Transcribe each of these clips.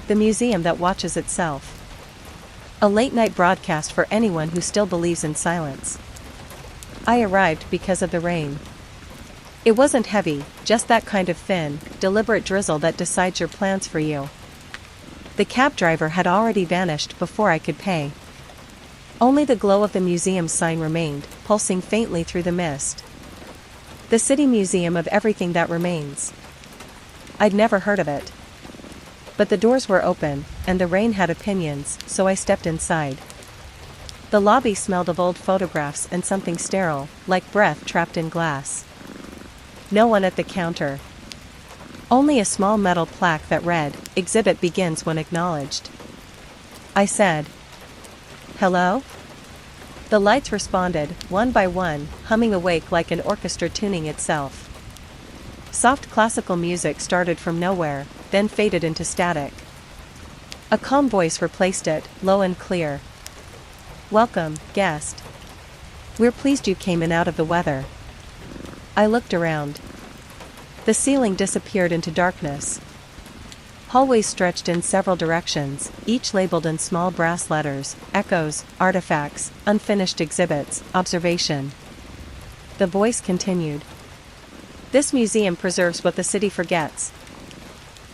The museum that watches itself. A late-night broadcast for anyone who still believes in silence. I arrived because of the rain. It wasn't heavy, just that kind of thin, deliberate drizzle that decides your plans for you. The cab driver had already vanished before I could pay. Only the glow of the museum sign remained, pulsing faintly through the mist. The City Museum of Everything That Remains. I'd never heard of it. But the doors were open, and the rain had opinions, so I stepped inside. The lobby smelled of old photographs and something sterile, like breath trapped in glass. No one at the counter. Only a small metal plaque that read, "Exhibit begins when acknowledged." I said, "Hello?" The lights responded, one by one, humming awake like an orchestra tuning itself. Soft classical music started from nowhere, then faded into static. A calm voice replaced it, low and clear. "Welcome, guest. We're pleased you came in out of the weather." I looked around. The ceiling disappeared into darkness. Hallways stretched in several directions, each labeled in small brass letters: echoes, artifacts, unfinished exhibits, observation. The voice continued. "This museum preserves what the city forgets.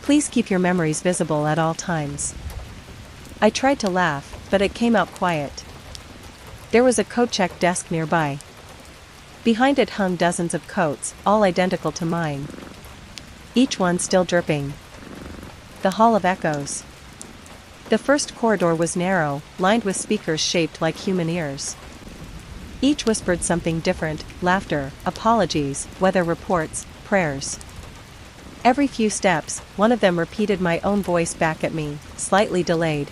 Please keep your memories visible at all times." I tried to laugh, but it came out quiet. There was a coat check desk nearby. Behind it hung dozens of coats, all identical to mine. Each one still dripping. The Hall of Echoes. The first corridor was narrow, lined with speakers shaped like human ears. Each whispered something different: laughter, apologies, weather reports, prayers. Every few steps, one of them repeated my own voice back at me, slightly delayed.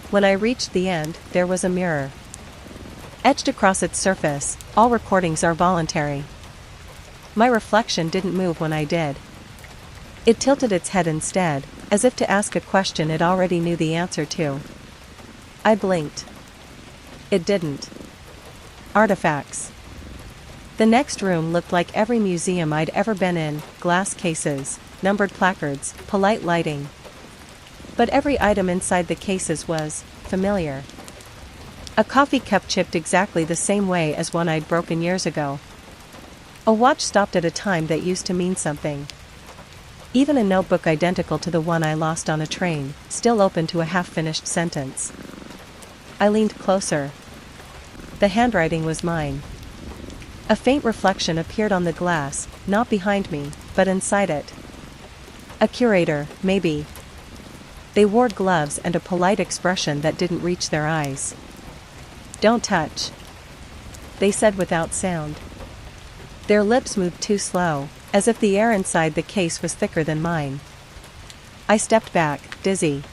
When I reached the end, there was a mirror. Etched across its surface, "All recordings are voluntary." My reflection didn't move when I did. It tilted its head instead, as if to ask a question it already knew the answer to. I blinked. It didn't. Artifacts. The next room looked like every museum I'd ever been in: glass cases, numbered placards, polite lighting. But every item inside the cases was familiar. A coffee cup chipped exactly the same way as one I'd broken years ago. A watch stopped at a time that used to mean something. Even a notebook identical to the one I lost on a train, still open to a half-finished sentence. I leaned closer. The handwriting was mine. A faint reflection appeared on the glass, not behind me, but inside it. A curator, maybe. They wore gloves and a polite expression that didn't reach their eyes. "Don't touch," they said without sound. Their lips moved too slow, as if the air inside the case was thicker than mine. I stepped back, dizzy.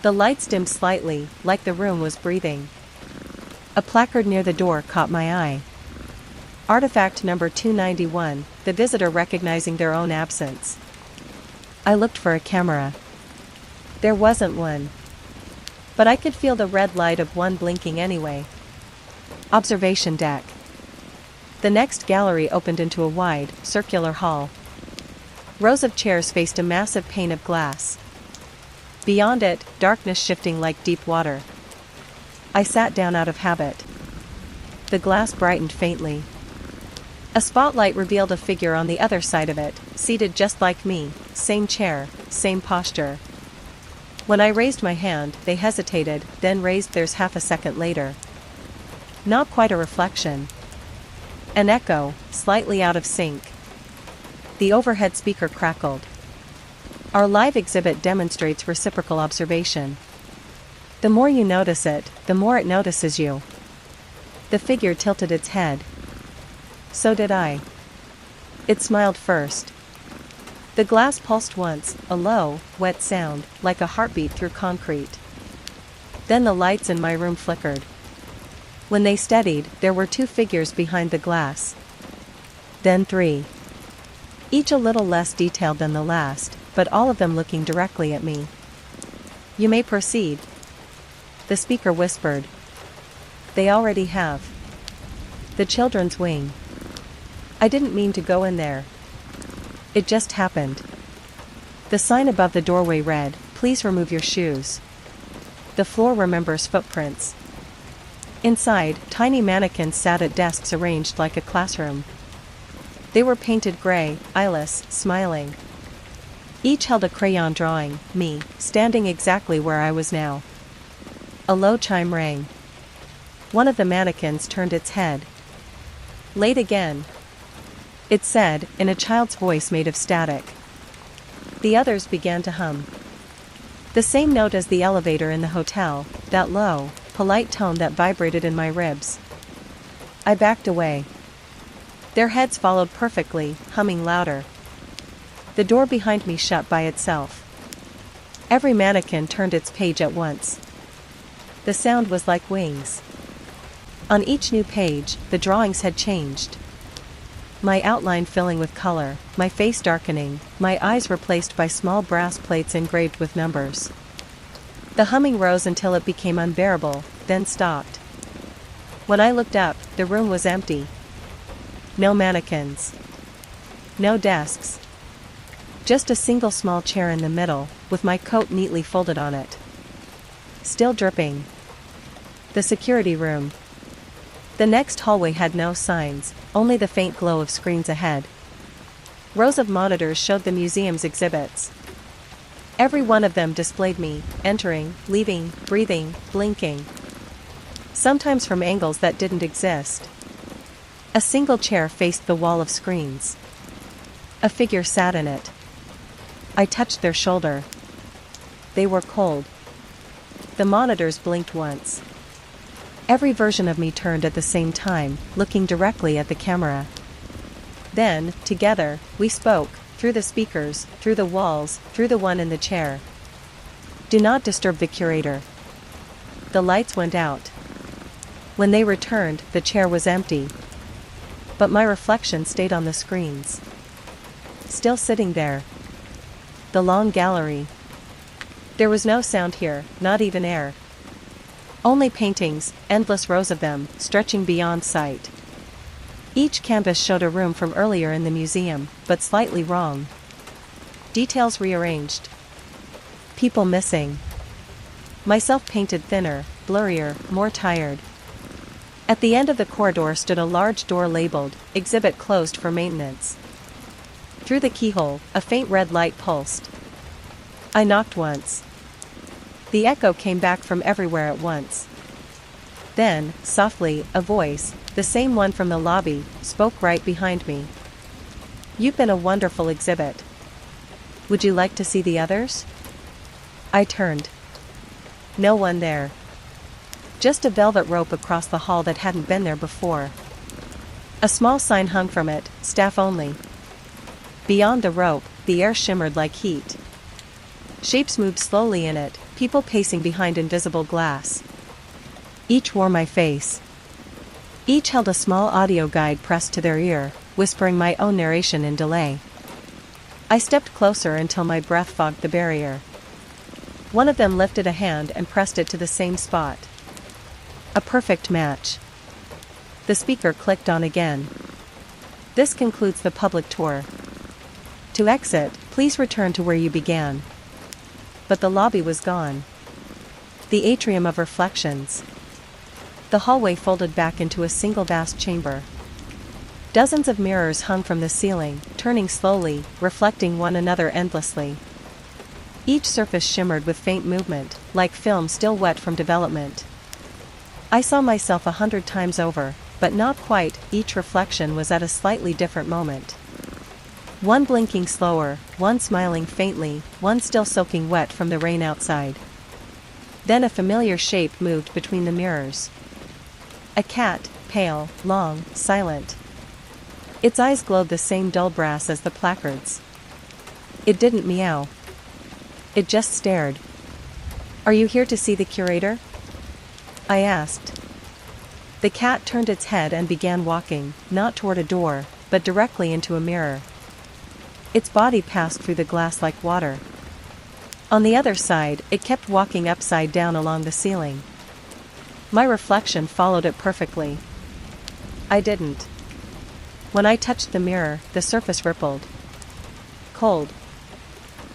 The lights dimmed slightly, like the room was breathing. A placard near the door caught my eye. Artifact number 291, the visitor recognizing their own absence. I looked for a camera. There wasn't one. But I could feel the red light of one blinking anyway. Observation deck. The next gallery opened into a wide, circular hall. Rows of chairs faced a massive pane of glass. Beyond it, darkness shifting like deep water. I sat down out of habit. The glass brightened faintly. A spotlight revealed a figure on the other side of it, seated just like me, same chair, same posture. When I raised my hand, they hesitated, then raised theirs half a second later. Not quite a reflection. An echo, slightly out of sync. The overhead speaker crackled. Our live exhibit demonstrates reciprocal observation. The more you notice it, the more it notices you. The figure tilted its head. So did I. It smiled first. The glass pulsed once, a low, wet sound, like a heartbeat through concrete. Then the lights in my room flickered. When they steadied, there were two figures behind the glass. Then three. Each a little less detailed than the last, but all of them looking directly at me. "You may proceed," the speaker whispered. "They already have." The children's wing. I didn't mean to go in there. It just happened. The sign above the doorway read, please remove your shoes. The floor remembers footprints. Inside, tiny mannequins sat at desks arranged like a classroom. They were painted gray, eyeless, smiling. Each held a crayon drawing, me, standing exactly where I was now. A low chime rang. One of the mannequins turned its head. Late again, it said, in a child's voice made of static. The others began to hum. The same note as the elevator in the hotel, that low, polite tone that vibrated in my ribs. I backed away. Their heads followed perfectly, humming louder. The door behind me shut by itself. Every mannequin turned its page at once. The sound was like wings. On each new page, the drawings had changed. My outline filling with color, my face darkening, my eyes replaced by small brass plates engraved with numbers. The humming rose until it became unbearable, then stopped. When I looked up, the room was empty. No mannequins. No desks. Just a single small chair in the middle, with my coat neatly folded on it. Still dripping. The security room. The next hallway had no signs, only the faint glow of screens ahead. Rows of monitors showed the museum's exhibits. Every one of them displayed me, entering, leaving, breathing, blinking. Sometimes from angles that didn't exist. A single chair faced the wall of screens. A figure sat in it. I touched their shoulder. They were cold. The monitors blinked once. Every version of me turned at the same time, looking directly at the camera. Then, together, we spoke, through the speakers, through the walls, through the one in the chair. Do not disturb the curator. The lights went out. When they returned, the chair was empty. But my reflection stayed on the screens. Still sitting there. The long gallery. There was no sound here, not even air. Only paintings, endless rows of them, stretching beyond sight. Each canvas showed a room from earlier in the museum, but slightly wrong. Details rearranged. People missing. Myself painted thinner, blurrier, more tired. At the end of the corridor stood a large door labeled, "Exhibit closed for maintenance." Through the keyhole, a faint red light pulsed. I knocked once. The echo came back from everywhere at once. Then, softly, a voice, the same one from the lobby, spoke right behind me. "You've been a wonderful exhibit. Would you like to see the others?" I turned. No one there. Just a velvet rope across the hall that hadn't been there before. A small sign hung from it, "Staff only." Beyond the rope, the air shimmered like heat. Shapes moved slowly in it, people pacing behind invisible glass. Each wore my face. Each held a small audio guide pressed to their ear, whispering my own narration in delay. I stepped closer until my breath fogged the barrier. One of them lifted a hand and pressed it to the same spot. A perfect match. The speaker clicked on again. "This concludes the public tour. To exit, please return to where you began." But the lobby was gone. The atrium of reflections. The hallway folded back into a single vast chamber. Dozens of mirrors hung from the ceiling, turning slowly, reflecting one another endlessly. Each surface shimmered with faint movement, like film still wet from development. I saw myself 100 times over, but not quite. Each reflection was at a slightly different moment. One blinking slower, one smiling faintly, one still soaking wet from the rain outside. Then a familiar shape moved between the mirrors. A cat, pale, long, silent. Its eyes glowed the same dull brass as the placards. It didn't meow. It just stared. "Are you here to see the curator?" I asked. The cat turned its head and began walking, not toward a door, but directly into a mirror. Its body passed through the glass like water. On the other side, it kept walking upside down along the ceiling. My reflection followed it perfectly. I didn't. When I touched the mirror, the surface rippled. Cold.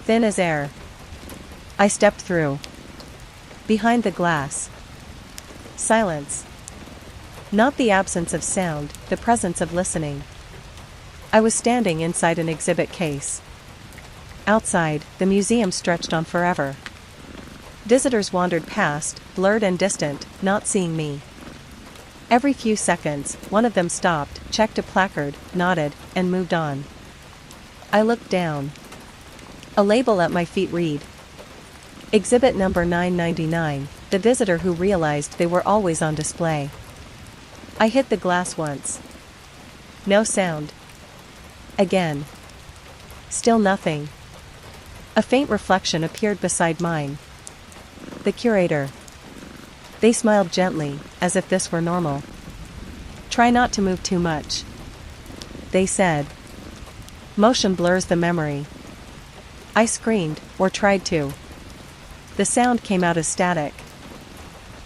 Thin as air. I stepped through. Behind the glass. Silence. Not the absence of sound, the presence of listening. I was standing inside an exhibit case. Outside, the museum stretched on forever. Visitors wandered past, blurred and distant, not seeing me. Every few seconds, one of them stopped, checked a placard, nodded, and moved on. I looked down. A label at my feet read, Exhibit number 999, the visitor who realized they were always on display. I hit the glass once. No sound. Again. Still nothing. A faint reflection appeared beside mine. The curator. They smiled gently, as if this were normal. Try not to move too much, they said. Motion blurs the memory. I screamed, or tried to. The sound came out as static.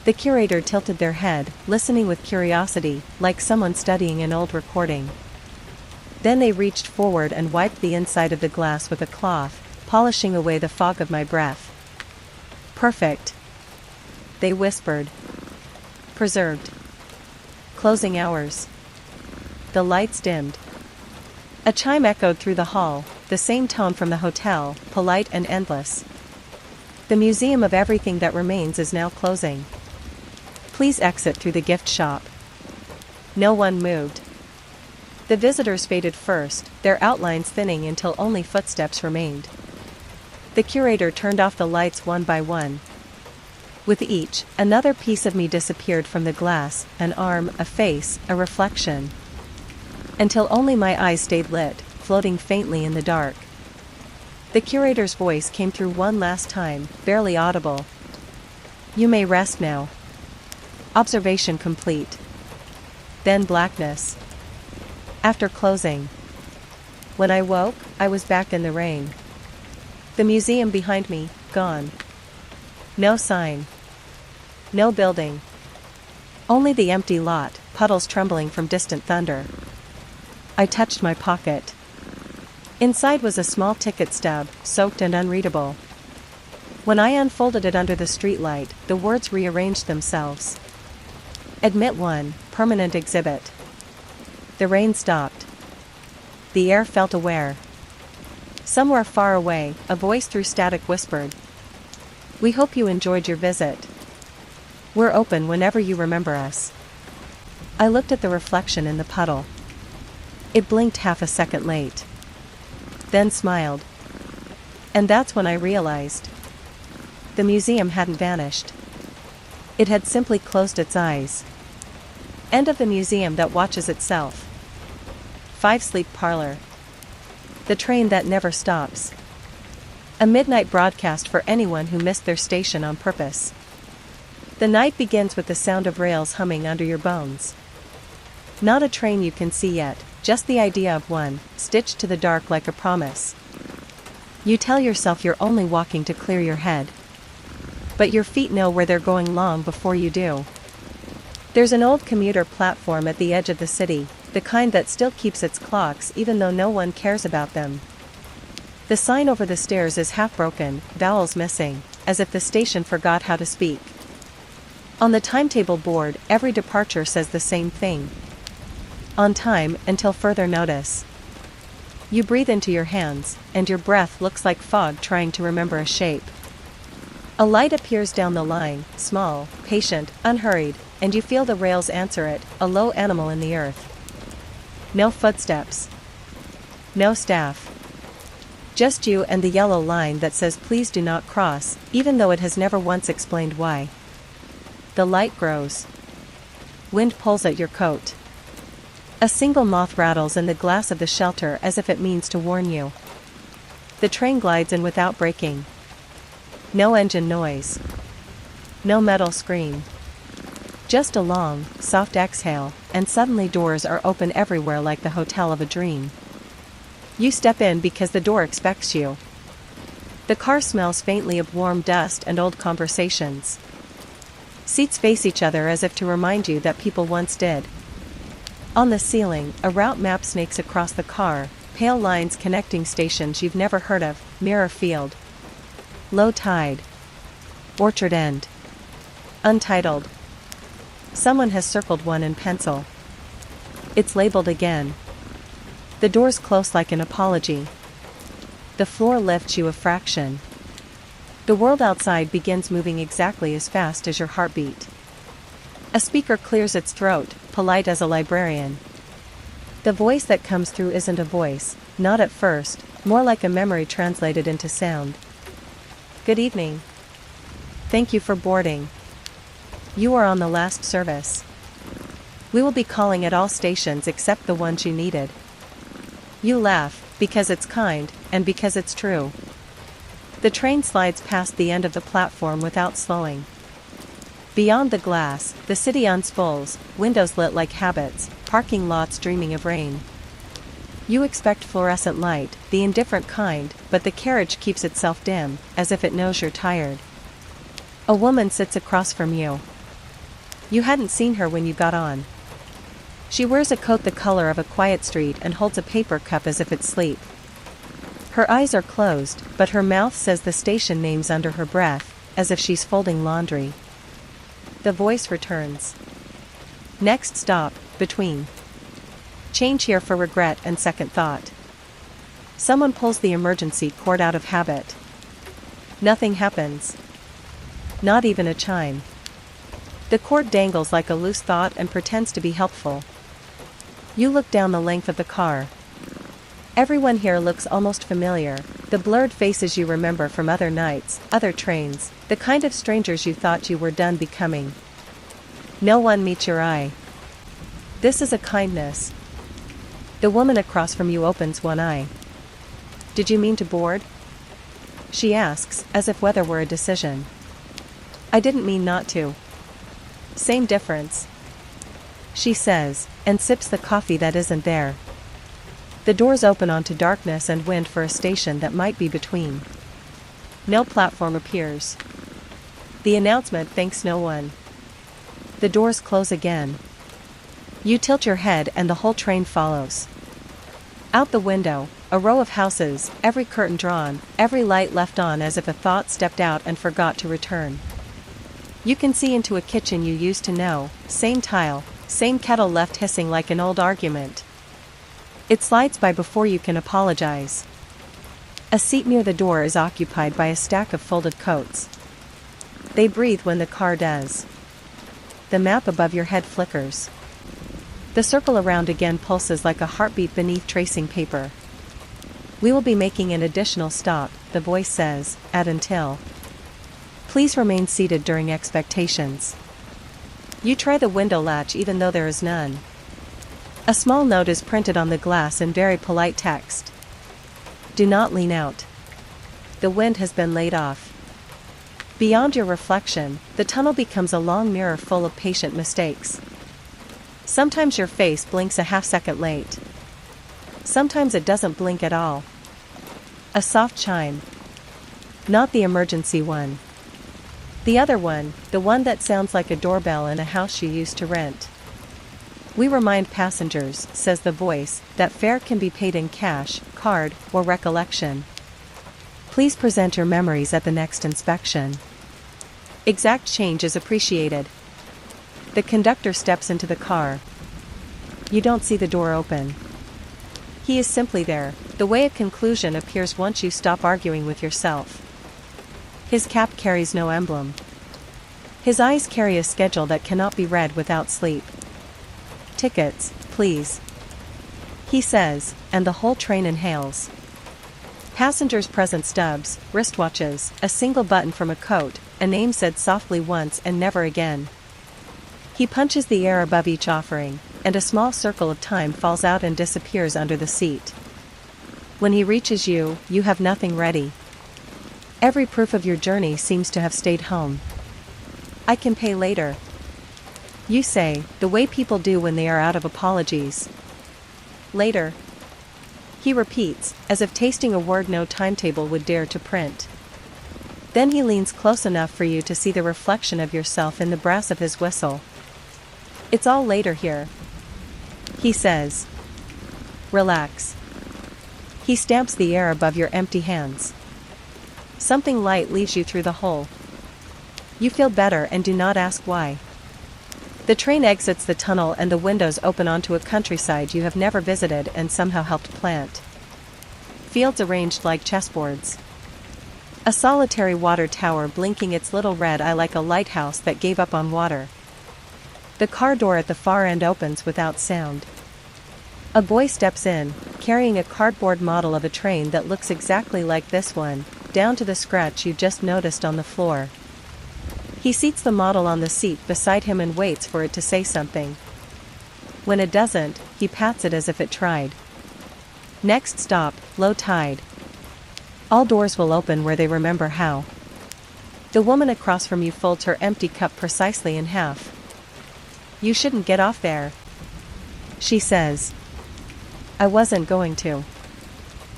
The curator tilted their head, listening with curiosity, like someone studying an old recording. Then they reached forward and wiped the inside of the glass with a cloth, polishing away the fog of my breath. Perfect, they whispered. Preserved. Closing hours. The lights dimmed. A chime echoed through the hall, the same tone from the hotel, polite and endless. The museum of everything that remains is now closing. Please exit through the gift shop. No one moved. The visitors faded first, their outlines thinning until only footsteps remained. The curator turned off the lights one by one. With each, another piece of me disappeared from the glass, an arm, a face, a reflection. Until only my eyes stayed lit, floating faintly in the dark. The curator's voice came through one last time, barely audible. You may rest now. Observation complete. Then blackness. After closing. When I woke, I was back in the rain. The museum behind me, gone. No sign. No building. Only the empty lot, puddles trembling from distant thunder. I touched my pocket. Inside was a small ticket stub, soaked and unreadable. When I unfolded it under the streetlight, the words rearranged themselves. Admit 1, permanent exhibit. The rain stopped. The air felt aware. Somewhere far away, a voice through static whispered, We hope you enjoyed your visit. We're open whenever you remember us. I looked at the reflection in the puddle. It blinked half a second late. Then smiled. And that's when I realized. The museum hadn't vanished. It had simply closed its eyes. End of the museum that watches itself. 5 Sleep Parlor. The train that never stops. A midnight broadcast for anyone who missed their station on purpose. The night begins with the sound of rails humming under your bones. Not a train you can see yet, just the idea of one, stitched to the dark like a promise. You tell yourself you're only walking to clear your head. But your feet know where they're going long before you do. There's an old commuter platform at the edge of the city, the kind that still keeps its clocks even though no one cares about them. The sign over the stairs is half broken, vowels missing, as if the station forgot how to speak. On the timetable board, every departure says the same thing. On time, until further notice. You breathe into your hands, and your breath looks like fog trying to remember a shape. A light appears down the line, small, patient, unhurried, and you feel the rails answer it, a low animal in the earth. No footsteps. No staff. Just you and the yellow line that says please do not cross, even though it has never once explained why. The light grows. Wind pulls at your coat. A single moth rattles in the glass of the shelter as if it means to warn you. The train glides in without braking. No engine noise. No metal scream. Just a long, soft exhale, and suddenly doors are open everywhere like the hotel of a dream. You step in because the door expects you. The car smells faintly of warm dust and old conversations. Seats face each other as if to remind you that people once did. On the ceiling, a route map snakes across the car, pale lines connecting stations you've never heard of, Mirror Field. Low tide. Orchard end. Untitled. Someone has circled one in pencil. It's labeled again. The doors close like an apology. The floor lifts you a fraction. The world outside begins moving exactly as fast as your heartbeat. A speaker clears its throat, polite as a librarian. The voice that comes through isn't a voice, not at first, more like a memory translated into sound. Good evening. Thank you for boarding. You are on the last service. We will be calling at all stations except the ones you needed. You laugh, because it's kind, and because it's true. The train slides past the end of the platform without slowing. Beyond the glass, the city unspools, windows lit like habits, parking lots dreaming of rain. You expect fluorescent light, the indifferent kind, but the carriage keeps itself dim, as if it knows you're tired. A woman sits across from you. You hadn't seen her when you got on. She wears a coat the color of a quiet street and holds a paper cup as if it's sleep. Her eyes are closed, but her mouth says the station names under her breath, as if she's folding laundry. The voice returns. Next stop, between. Change here for regret and second thought. Someone pulls the emergency cord out of habit. Nothing happens. Not even a chime. The cord dangles like a loose thought and pretends to be helpful. You look down the length of the car. Everyone here looks almost familiar, the blurred faces you remember from other nights, other trains, the kind of strangers you thought you were done becoming. No one meets your eye. This is a kindness. The woman across from you opens one eye. Did you mean to board? She asks, as if whether were a decision. I didn't mean not to. Same difference. She says, and sips the coffee that isn't there. The doors open onto darkness and wind for a station that might be between. No platform appears. The announcement thanks no one. The doors close again. You tilt your head and the whole train follows. Out the window, a row of houses, every curtain drawn, every light left on as if a thought stepped out and forgot to return. You can see into a kitchen you used to know, same tile, same kettle left hissing like an old argument. It slides by before you can apologize. A seat near the door is occupied by a stack of folded coats. They breathe when the car does. The map above your head flickers. The circle around again pulses like a heartbeat beneath tracing paper. We will be making an additional stop, the voice says, at until. Please remain seated during expectations. You try the window latch even though there is none. A small note is printed on the glass in very polite text. Do not lean out. The wind has been laid off. Beyond your reflection, the tunnel becomes a long mirror full of patient mistakes. Sometimes your face blinks a half-second late. Sometimes it doesn't blink at all. A soft chime. Not the emergency one. The other one, the one that sounds like a doorbell in a house you used to rent. We remind passengers, says the voice, that fare can be paid in cash, card, or recollection. Please present your memories at the next inspection. Exact change is appreciated. The conductor steps into the car. You don't see the door open. He is simply there, the way a conclusion appears once you stop arguing with yourself. His cap carries no emblem. His eyes carry a schedule that cannot be read without sleep. Tickets, please. He says, and the whole train inhales. Passengers present stubs, wristwatches, a single button from a coat, a name said softly once and never again. He punches the air above each offering, and a small circle of time falls out and disappears under the seat. When he reaches you, you have nothing ready. Every proof of your journey seems to have stayed home. I can pay later. You say, the way people do when they are out of apologies. Later. He repeats, as if tasting a word no timetable would dare to print. Then he leans close enough for you to see the reflection of yourself in the brass of his whistle. It's all later here. He says. Relax. He stamps the air above your empty hands. Something light leaves you through the hole. You feel better and do not ask why. The train exits the tunnel and the windows open onto a countryside you have never visited and somehow helped plant. Fields arranged like chessboards. A solitary water tower blinking its little red eye like a lighthouse that gave up on water. The car door at the far end opens without sound. A boy steps in, carrying a cardboard model of a train that looks exactly like this one, down to the scratch you just noticed on the floor. He seats the model on the seat beside him and waits for it to say something. When it doesn't, he pats it as if it tried. Next stop, low tide. All doors will open where they remember how. The woman across from you folds her empty cup precisely in half. You shouldn't get off there, she says. I wasn't going to.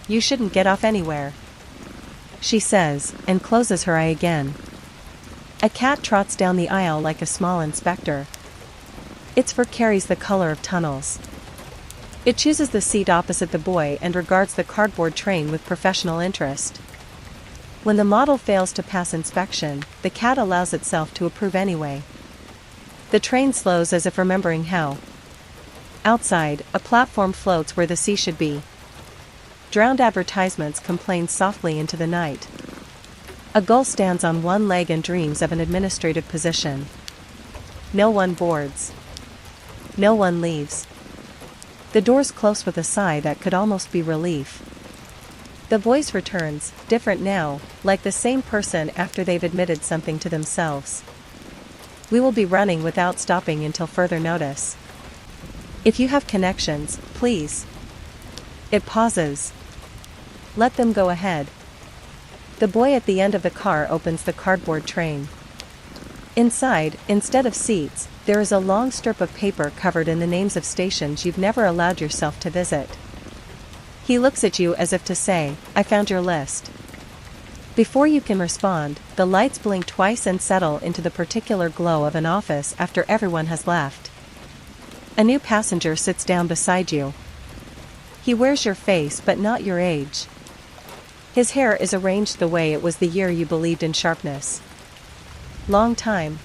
You shouldn't get off anywhere, she says, and closes her eye again. A cat trots down the aisle like a small inspector. Its fur carries the color of tunnels. It chooses the seat opposite the boy and regards the cardboard train with professional interest. When the model fails to pass inspection, the cat allows itself to approve anyway. The train slows as if remembering how. Outside, a platform floats where the sea should be. Drowned advertisements complain softly into the night. A gull stands on one leg and dreams of an administrative position. No one boards. No one leaves. The doors close with a sigh that could almost be relief. The voice returns, different now, like the same person after they've admitted something to themselves. We will be running without stopping until further notice. If you have connections, please. It pauses. Let them go ahead. The boy at the end of the car opens the cardboard train. Inside, instead of seats, there is a long strip of paper covered in the names of stations you've never allowed yourself to visit. He looks at you as if to say, I found your list. Before you can respond, the lights blink twice and settle into the particular glow of an office after everyone has left. A new passenger sits down beside you. He wears your face but not your age. His hair is arranged the way it was the year you believed in sharpness. Long time,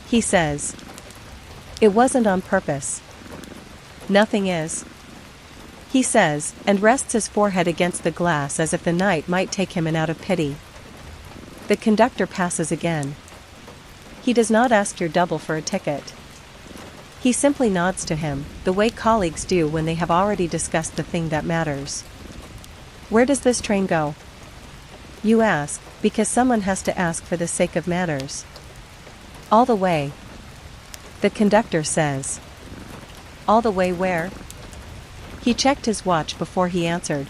he says. It wasn't on purpose. Nothing is, he says, and rests his forehead against the glass as if the night might take him in out of pity. The conductor passes again. He does not ask your double for a ticket. He simply nods to him, the way colleagues do when they have already discussed the thing that matters. Where does this train go? You ask, because someone has to ask for the sake of matters. All the way, the conductor says. All the way where? He checked his watch before he answered.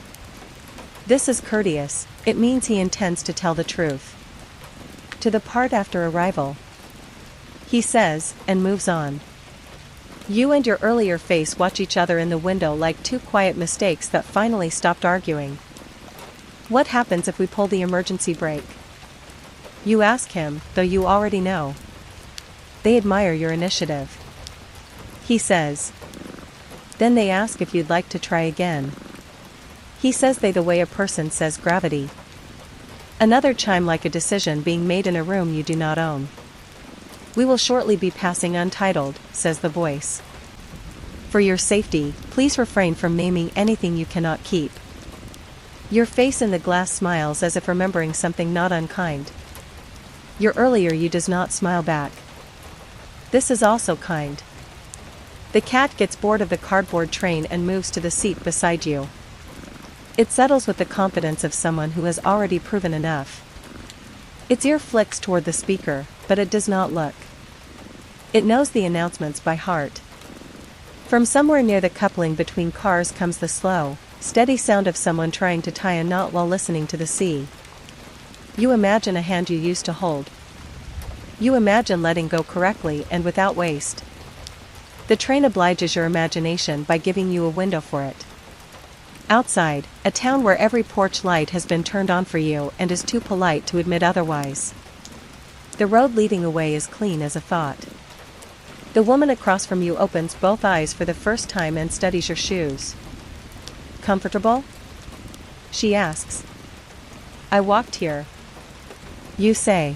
This is courteous, it means he intends to tell the truth. To the part after arrival, he says, and moves on. You and your earlier face watch each other in the window like two quiet mistakes that finally stopped arguing. What happens if we pull the emergency brake? You ask him, though you already know. They admire your initiative. He says. Then they ask if you'd like to try again. He says they the way a person says gravity. Another chime like a decision being made in a room you do not own. We will shortly be passing untitled, says the voice. For your safety, please refrain from naming anything you cannot keep. Your face in the glass smiles as if remembering something not unkind. Your earlier you does not smile back. This is also kind. The cat gets bored of the cardboard train and moves to the seat beside you. It settles with the confidence of someone who has already proven enough. Its ear flicks toward the speaker, but it does not look. It knows the announcements by heart. From somewhere near the coupling between cars comes the slow, steady sound of someone trying to tie a knot while listening to the sea. You imagine a hand you used to hold. You imagine letting go correctly and without waste. The train obliges your imagination by giving you a window for it. Outside, a town where every porch light has been turned on for you and is too polite to admit otherwise. The road leading away is clean as a thought. The woman across from you opens both eyes for the first time and studies your shoes. Comfortable? She asks. I walked here. You say.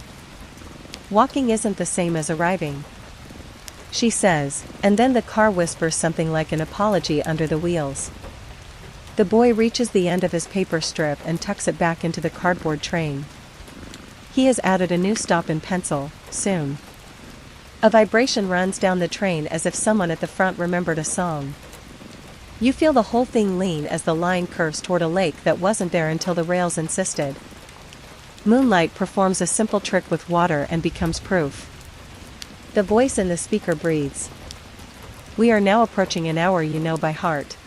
Walking isn't the same as arriving. She says, and then the car whispers something like an apology under the wheels. The boy reaches the end of his paper strip and tucks it back into the cardboard train. He has added a new stop in pencil, soon. A vibration runs down the train as if someone at the front remembered a song. You feel the whole thing lean as the line curves toward a lake that wasn't there until the rails insisted. Moonlight performs a simple trick with water and becomes proof. The voice in the speaker breathes. We are now approaching an hour you know by heart.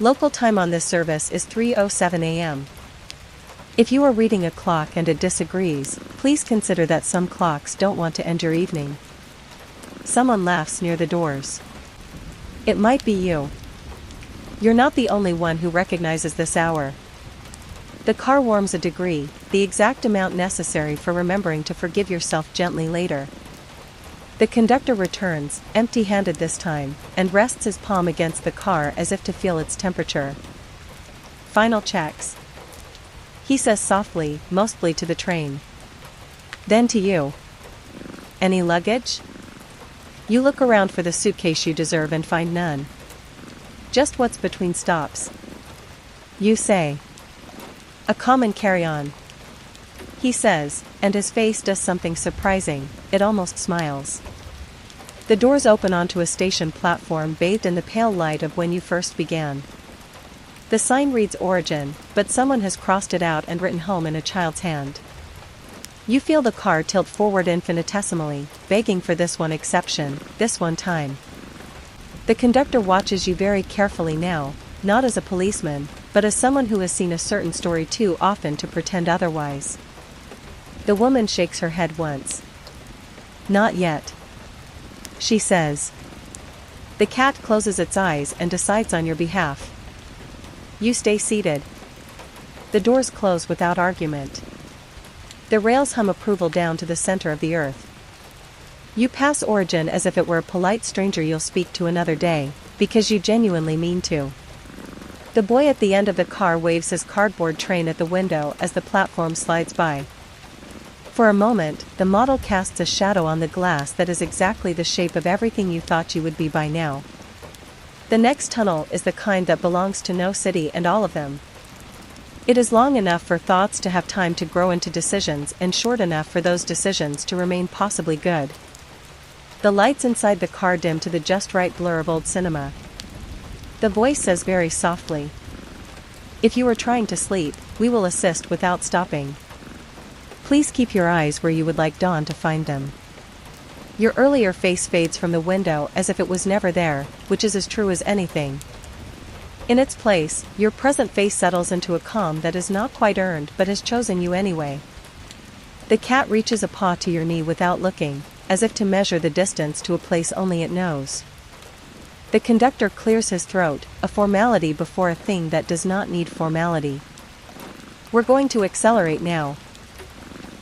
Local time on this service is 3:07 a.m. If you are reading a clock and it disagrees, please consider that some clocks don't want to end your evening. Someone laughs near the doors. It might be you. You're not the only one who recognizes this hour. The car warms a degree, the exact amount necessary for remembering to forgive yourself gently later. The conductor returns, empty-handed this time, and rests his palm against the car as if to feel its temperature. Final checks. He says softly, mostly to the train. Then to you. Any luggage? You look around for the suitcase you deserve and find none. Just what's between stops. You say. A common carry-on. He says, and his face does something surprising, it almost smiles. The doors open onto a station platform bathed in the pale light of when you first began. The sign reads Origin, but someone has crossed it out and written home in a child's hand. You feel the car tilt forward infinitesimally, begging for this one exception, this one time. The conductor watches you very carefully now, not as a policeman, but as someone who has seen a certain story too often to pretend otherwise. The woman shakes her head once. Not yet. She says. The cat closes its eyes and decides on your behalf. You stay seated. The doors close without argument. The rails hum approval down to the center of the earth. You pass Origin as if it were a polite stranger you'll speak to another day, because you genuinely mean to. The boy at the end of the car waves his cardboard train at the window as the platform slides by. For a moment, the model casts a shadow on the glass that is exactly the shape of everything you thought you would be by now. The next tunnel is the kind that belongs to no city and all of them. It is long enough for thoughts to have time to grow into decisions and short enough for those decisions to remain possibly good. The lights inside the car dim to the just right blur of old cinema. The voice says very softly. If you are trying to sleep, we will assist without stopping. Please keep your eyes where you would like dawn to find them. Your earlier face fades from the window as if it was never there, which is as true as anything. In its place, your present face settles into a calm that is not quite earned but has chosen you anyway. The cat reaches a paw to your knee without looking, as if to measure the distance to a place only it knows. The conductor clears his throat, a formality before a thing that does not need formality. We're going to accelerate now.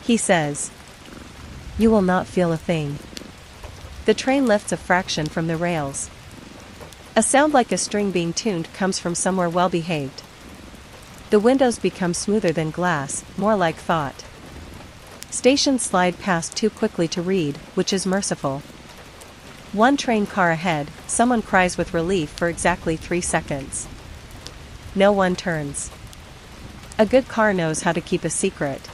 He says. You will not feel a thing. The train lifts a fraction from the rails. A sound like a string being tuned comes from somewhere well behaved. The windows become smoother than glass, more like thought. Stations slide past too quickly to read, which is merciful. One train car ahead, someone cries with relief for exactly 3 seconds. No one turns. A good car knows how to keep a secret.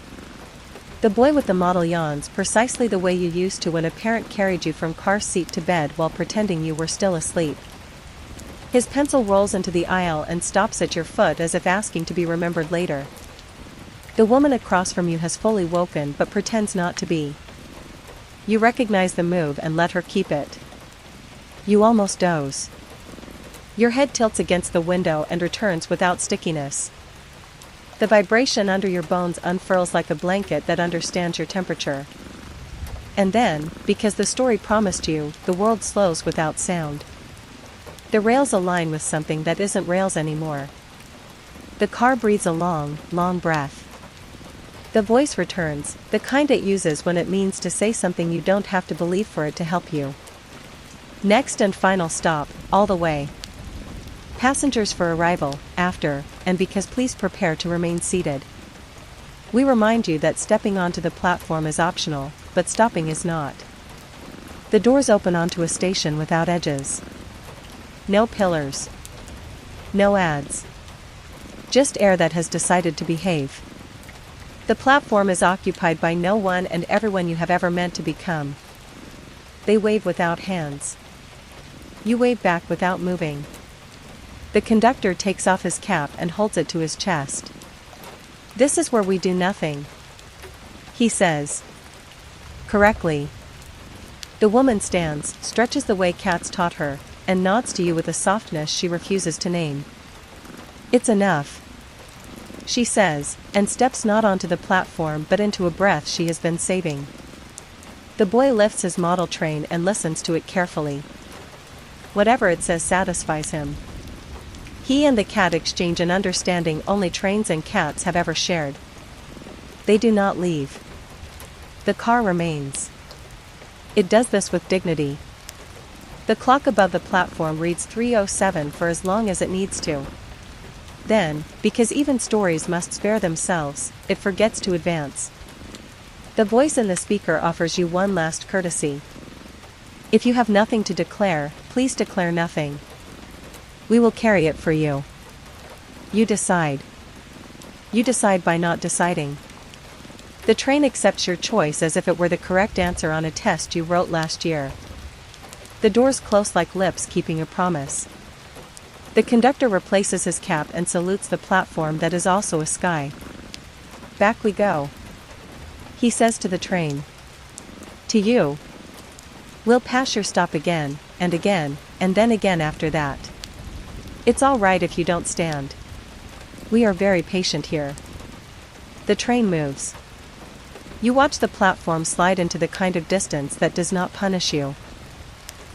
The boy with the model yawns precisely the way you used to when a parent carried you from car seat to bed while pretending you were still asleep. His pencil rolls into the aisle and stops at your foot as if asking to be remembered later. The woman across from you has fully woken but pretends not to be. You recognize the move and let her keep it. You almost doze. Your head tilts against the window and returns without stickiness. The vibration under your bones unfurls like a blanket that understands your temperature. And then, because the story promised you, the world slows without sound. The rails align with something that isn't rails anymore. The car breathes a long, long breath. The voice returns, the kind it uses when it means to say something you don't have to believe for it to help you. Next and final stop, all the way. Passengers for arrival, after, and because please prepare to remain seated. We remind you that stepping onto the platform is optional, but stopping is not. The doors open onto a station without edges. No pillars. No ads. Just air that has decided to behave. The platform is occupied by no one and everyone you have ever meant to become. They wave without hands. You wave back without moving. The conductor takes off his cap and holds it to his chest. "This is where we do nothing," he says. Correctly. The woman stands, stretches the way cats taught her, and nods to you with a softness she refuses to name. "It's enough," she says, and steps not onto the platform but into a breath she has been saving. The boy lifts his model train and listens to it carefully. Whatever it says satisfies him. He and the cat exchange an understanding only trains and cats have ever shared. They do not leave. The car remains. It does this with dignity. The clock above the platform reads 3:07 for as long as it needs to. Then, because even stories must spare themselves, it forgets to advance. The voice in the speaker offers you one last courtesy. If you have nothing to declare, please declare nothing. We will carry it for you. You decide. You decide by not deciding. The train accepts your choice as if it were the correct answer on a test you wrote last year. The doors close like lips keeping a promise. The conductor replaces his cap and salutes the platform that is also a sky. Back we go, he says to the train. To you. We'll pass your stop again, and then again after that. It's all right if you don't stand. We are very patient here. The train moves. You watch the platform slide into the kind of distance that does not punish you.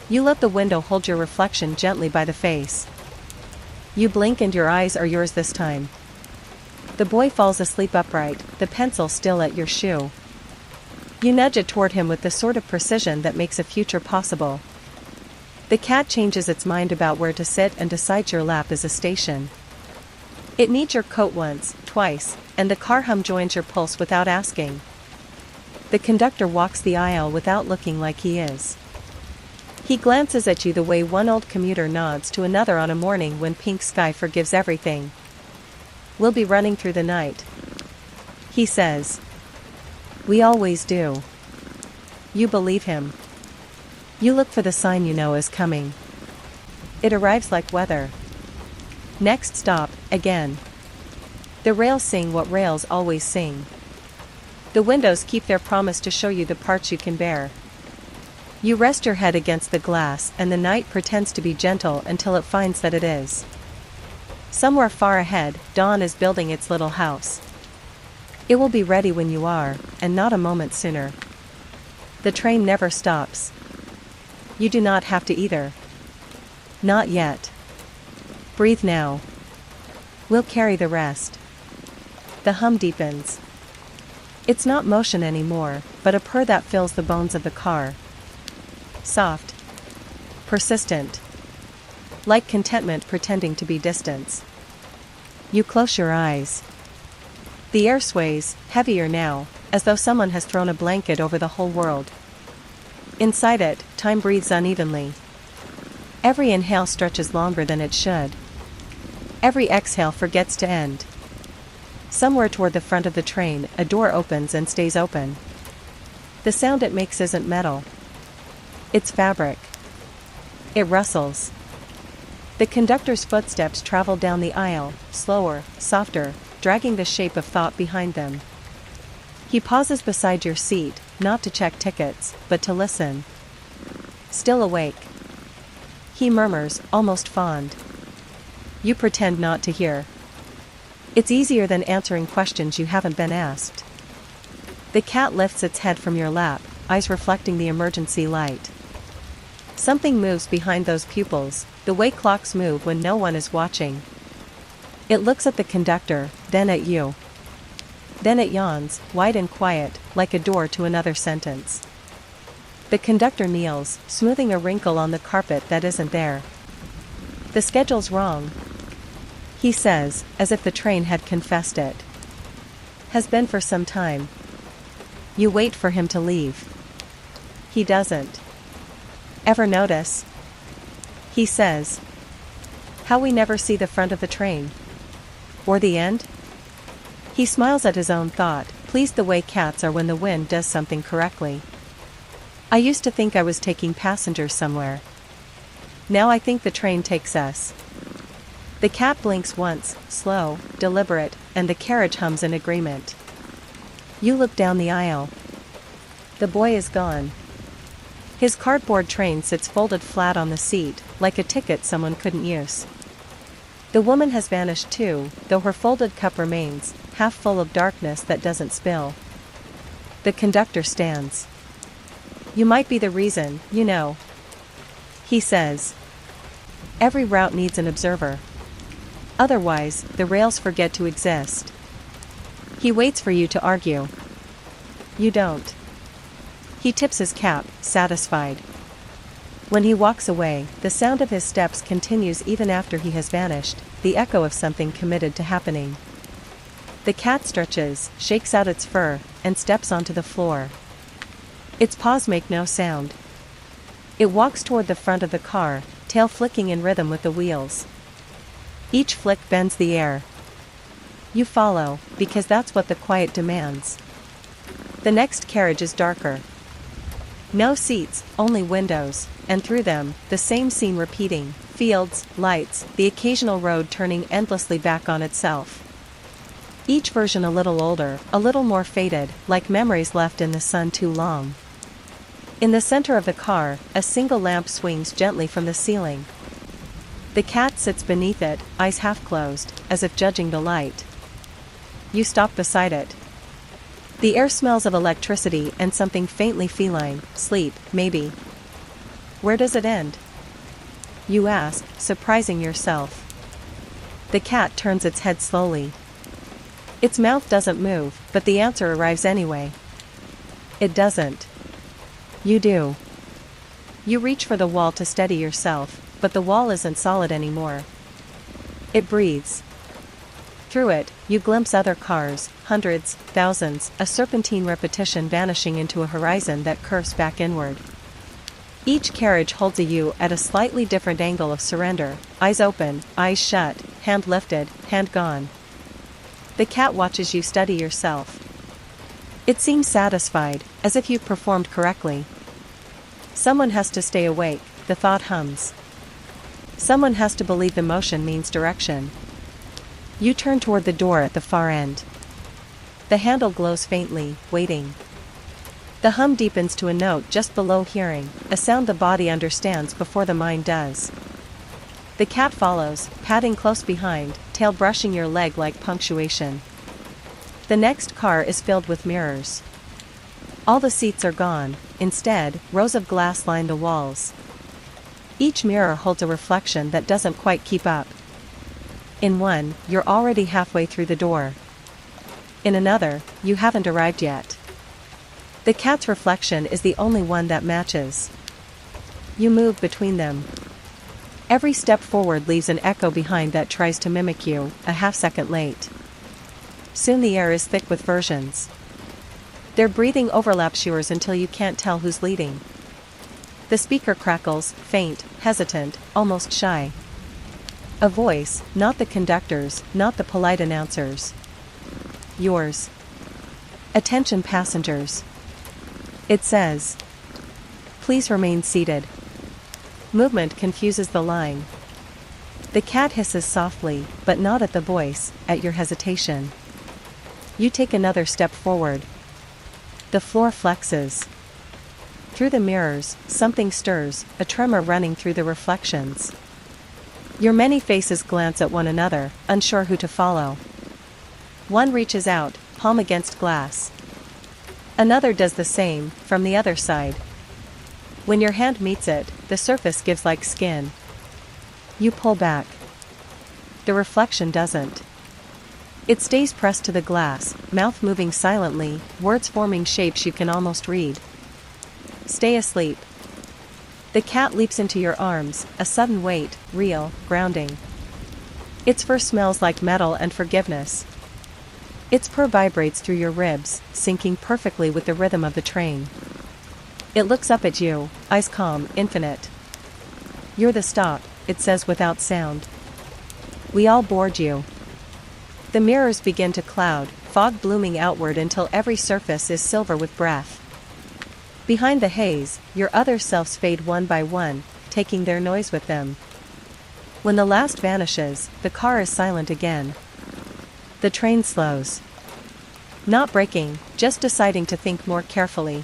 You let the window hold your reflection gently by the face. You blink and your eyes are yours this time. The boy falls asleep upright, the pencil still at your shoe. You nudge it toward him with the sort of precision that makes a future possible. The cat changes its mind about where to sit and decides your lap is a station. It needs your coat once, twice, and the car hum joins your pulse without asking. The conductor walks the aisle without looking like he is. He glances at you the way one old commuter nods to another on a morning when pink sky forgives everything. We'll be running through the night, he says. We always do. You believe him. You look for the sign you know is coming. It arrives like weather. Next stop, again. The rails sing what rails always sing. The windows keep their promise to show you the parts you can bear. You rest your head against the glass and the night pretends to be gentle until it finds that it is. Somewhere far ahead, dawn is building its little house. It will be ready when you are, and not a moment sooner. The train never stops. You do not have to either. Not yet. Breathe now. We'll carry the rest. The hum deepens. It's not motion anymore, but a purr that fills the bones of the car. Soft. Persistent. Like contentment pretending to be distance. You close your eyes. The air sways, heavier now, as though someone has thrown a blanket over the whole world. Inside it, time breathes unevenly. Every inhale stretches longer than it should. Every exhale forgets to end. Somewhere toward the front of the train, a door opens and stays open. The sound it makes isn't metal. It's fabric. It rustles. The conductor's footsteps travel down the aisle, slower, softer, dragging the shape of thought behind them. He pauses beside your seat, not to check tickets, but to listen. Still awake. He murmurs, almost fond. You pretend not to hear. It's easier than answering questions you haven't been asked. The cat lifts its head from your lap, eyes reflecting the emergency light. Something moves behind those pupils, the way clocks move when no one is watching. It looks at the conductor, then at you. Then it yawns, wide and quiet, like a door to another sentence. The conductor kneels, smoothing a wrinkle on the carpet that isn't there. The schedule's wrong, he says, as if the train had confessed it. Has been for some time. You wait for him to leave. He doesn't. Ever notice? He says. How we never see the front of the train. Or the end? He smiles at his own thought, pleased the way cats are when the wind does something correctly. I used to think I was taking passengers somewhere. Now I think the train takes us. The cat blinks once, slow, deliberate, and the carriage hums in agreement. You look down the aisle. The boy is gone. His cardboard train sits folded flat on the seat, like a ticket someone couldn't use. The woman has vanished too, though her folded cup remains, half full of darkness that doesn't spill. The conductor stands. You might be the reason, you know. He says. Every route needs an observer. Otherwise, the rails forget to exist. He waits for you to argue. You don't. He tips his cap, satisfied. When he walks away, the sound of his steps continues even after he has vanished, the echo of something committed to happening. The cat stretches, shakes out its fur, and steps onto the floor. Its paws make no sound. It walks toward the front of the car, tail flicking in rhythm with the wheels. Each flick bends the air. You follow, because that's what the quiet demands. The next carriage is darker. No seats, only windows, and through them, the same scene repeating, fields, lights, the occasional road turning endlessly back on itself. Each version a little older, a little more faded, like memories left in the sun too long. In the center of the car, a single lamp swings gently from the ceiling. The cat sits beneath it, eyes half closed, as if judging the light. You stop beside it. The air smells of electricity and something faintly feline, sleep, maybe. Where does it end? You ask, surprising yourself. The cat turns its head slowly. Its mouth doesn't move, but the answer arrives anyway. It doesn't. You do. You reach for the wall to steady yourself, but the wall isn't solid anymore. It breathes. Through it, you glimpse other cars, hundreds, thousands, a serpentine repetition vanishing into a horizon that curves back inward. Each carriage holds a you at a slightly different angle of surrender, eyes open, eyes shut, hand lifted, hand gone. The cat watches you study yourself. It seems satisfied, as if you've performed correctly. Someone has to stay awake, the thought hums. Someone has to believe the motion means direction. You turn toward the door at the far end. The handle glows faintly, waiting. The hum deepens to a note just below hearing, a sound the body understands before the mind does. The cat follows, padding close behind, tail brushing your leg like punctuation. The next car is filled with mirrors. All the seats are gone, instead, rows of glass line the walls. Each mirror holds a reflection that doesn't quite keep up. In one, you're already halfway through the door. In another, you haven't arrived yet. The cat's reflection is the only one that matches. You move between them. Every step forward leaves an echo behind that tries to mimic you, a half-second late. Soon the air is thick with versions. Their breathing overlaps yours until you can't tell who's leading. The speaker crackles, faint, hesitant, almost shy. A voice, not the conductor's, not the polite announcer's. Yours. Attention passengers. It says. Please remain seated. Movement confuses the line. The cat hisses softly, but not at the voice, at your hesitation. You take another step forward. The floor flexes. Through the mirrors, something stirs, a tremor running through the reflections. Your many faces glance at one another, unsure who to follow. One reaches out, palm against glass. Another does the same, from the other side. When your hand meets it, the surface gives like skin. You pull back. The reflection doesn't. It stays pressed to the glass, mouth moving silently, words forming shapes you can almost read. Stay asleep. The cat leaps into your arms, a sudden weight, real, grounding. Its fur smells like metal and forgiveness. Its purr vibrates through your ribs, syncing perfectly with the rhythm of the train. It looks up at you, eyes calm, infinite. "You're the stop," it says without sound. "We all bored you." The mirrors begin to cloud, fog blooming outward until every surface is silver with breath. Behind the haze, your other selves fade one by one, taking their noise with them. When the last vanishes, the car is silent again. The train slows. Not braking, just deciding to think more carefully.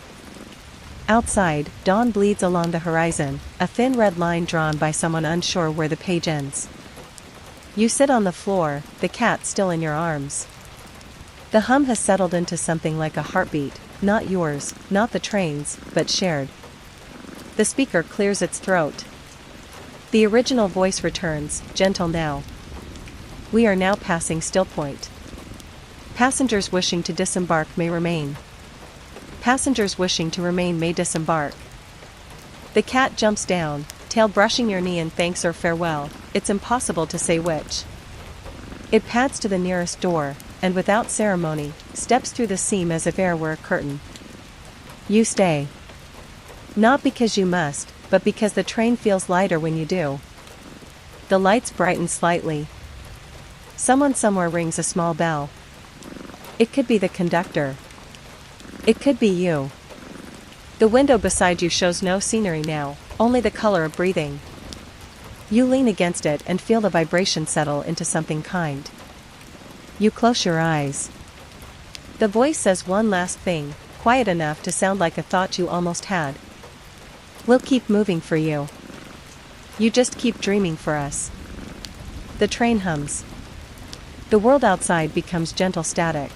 Outside, dawn bleeds along the horizon, a thin red line drawn by someone unsure where the page ends. You sit on the floor, the cat still in your arms. The hum has settled into something like a heartbeat, not yours, not the train's, but shared. The speaker clears its throat. The original voice returns, gentle now. "We are now passing still point. Passengers wishing to disembark may remain. Passengers wishing to remain may disembark." The cat jumps down, tail brushing your knee in thanks or farewell, it's impossible to say which. It pads to the nearest door, and without ceremony, steps through the seam as if air were a curtain. You stay. Not because you must, but because the train feels lighter when you do. The lights brighten slightly. Someone somewhere rings a small bell. It could be the conductor. It could be you. The window beside you shows no scenery now, only the color of breathing. You lean against it and feel the vibration settle into something kind. You close your eyes. The voice says one last thing, quiet enough to sound like a thought you almost had. "We'll keep moving for you. You just keep dreaming for us." The train hums. The world outside becomes gentle static.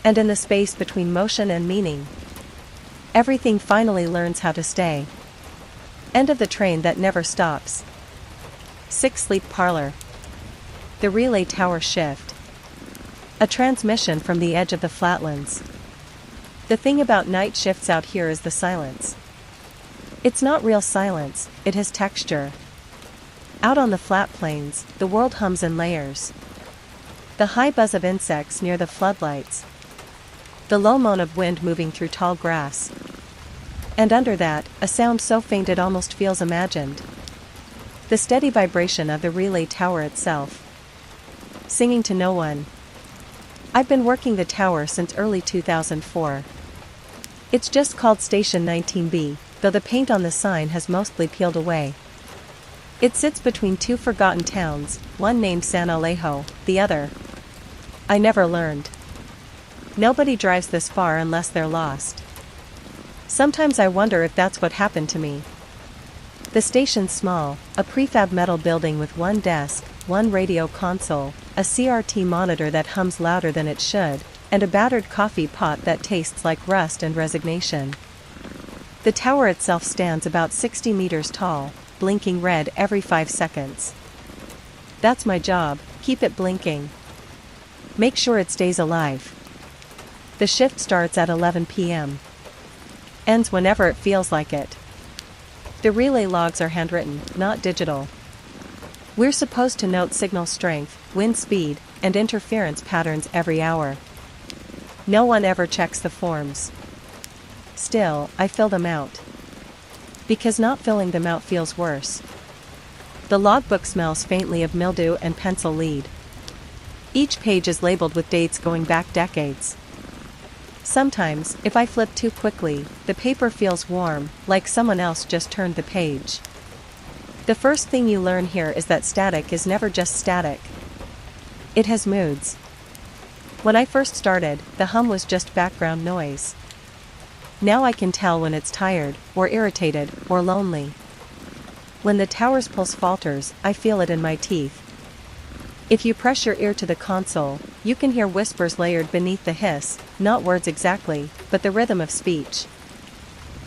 And in the space between motion and meaning, everything finally learns how to stay. End of the train that never stops. 6 Sleep Parlor. The relay tower shift. A transmission from the edge of the flatlands. The thing about night shifts out here is the silence. It's not real silence, it has texture. Out on the flat plains, the world hums in layers. The high buzz of insects near the floodlights. The low moan of wind moving through tall grass. And under that, a sound so faint it almost feels imagined. The steady vibration of the relay tower itself. Singing to no one. I've been working the tower since early 2004. It's just called Station 19B, though the paint on the sign has mostly peeled away. It sits between 2 forgotten towns, one named San Alejo, the other. I never learned. Nobody drives this far unless they're lost. Sometimes I wonder if that's what happened to me. The station's small, a prefab metal building with one desk, one radio console, a CRT monitor that hums louder than it should, and a battered coffee pot that tastes like rust and resignation. The tower itself stands about 60 meters tall, blinking red every 5 seconds. That's my job, keep it blinking. Make sure it stays alive. The shift starts at 11 p.m. Ends whenever it feels like it. The relay logs are handwritten, not digital. We're supposed to note signal strength, wind speed, and interference patterns every hour. No one ever checks the forms. Still, I fill them out. Because not filling them out feels worse. The logbook smells faintly of mildew and pencil lead. Each page is labeled with dates going back decades. Sometimes, if I flip too quickly, the paper feels warm, like someone else just turned the page. The first thing you learn here is that static is never just static. It has moods. When I first started, the hum was just background noise. Now I can tell when it's tired, or irritated, or lonely. When the tower's pulse falters, I feel it in my teeth. If you press your ear to the console, you can hear whispers layered beneath the hiss, not words exactly, but the rhythm of speech.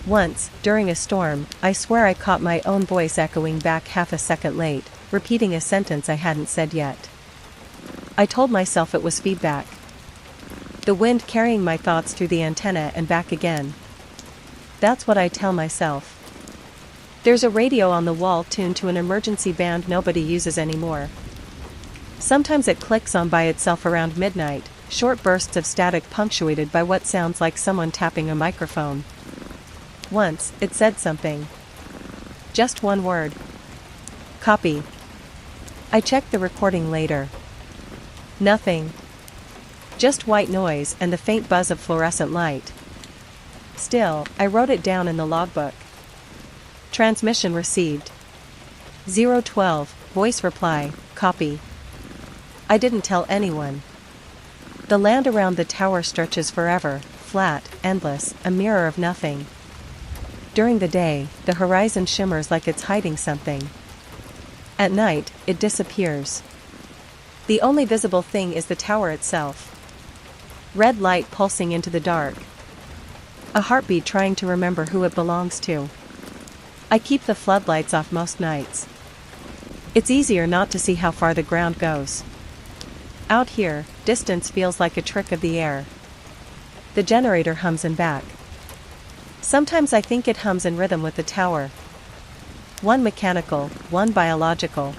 Once, during a storm, I swear I caught my own voice echoing back half a second late, repeating a sentence I hadn't said yet. I told myself it was feedback. The wind carrying my thoughts through the antenna and back again. That's what I tell myself. There's a radio on the wall tuned to an emergency band nobody uses anymore. Sometimes it clicks on by itself around midnight, short bursts of static punctuated by what sounds like someone tapping a microphone. Once, it said something. Just one word. Copy. I checked the recording later. Nothing. Just white noise and the faint buzz of fluorescent light. Still, I wrote it down in the logbook. Transmission received. 012, voice reply, copy. I didn't tell anyone. The land around the tower stretches forever, flat, endless, a mirror of nothing. During the day, the horizon shimmers like it's hiding something. At night, it disappears. The only visible thing is the tower itself. Red light pulsing into the dark. A heartbeat trying to remember who it belongs to. I keep the floodlights off most nights. It's easier not to see how far the ground goes. Out here, distance feels like a trick of the air. The generator hums in back. Sometimes I think it hums in rhythm with the tower. One mechanical, one biological.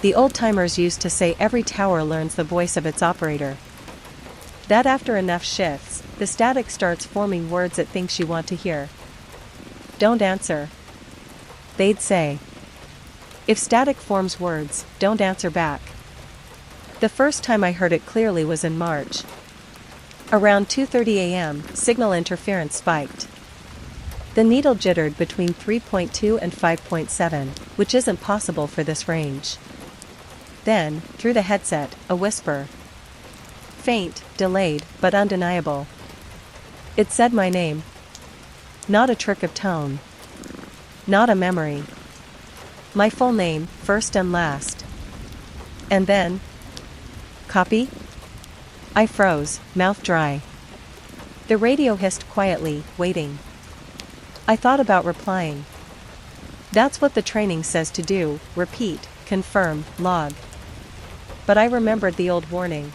The old-timers used to say every tower learns the voice of its operator. That after enough shifts, the static starts forming words it thinks you want to hear. Don't answer. They'd say. If static forms words, don't answer back. The first time I heard it clearly was in March. Around 2:30 a.m., signal interference spiked. The needle jittered between 3.2 and 5.7, which isn't possible for this range. Then, through the headset, a whisper. Faint, delayed, but undeniable. It said my name. Not a trick of tone. Not a memory. My full name, first and last. And then? Copy? I froze, mouth dry. The radio hissed quietly, waiting. I thought about replying. That's what the training says to do, repeat, confirm, log. But I remembered the old warning.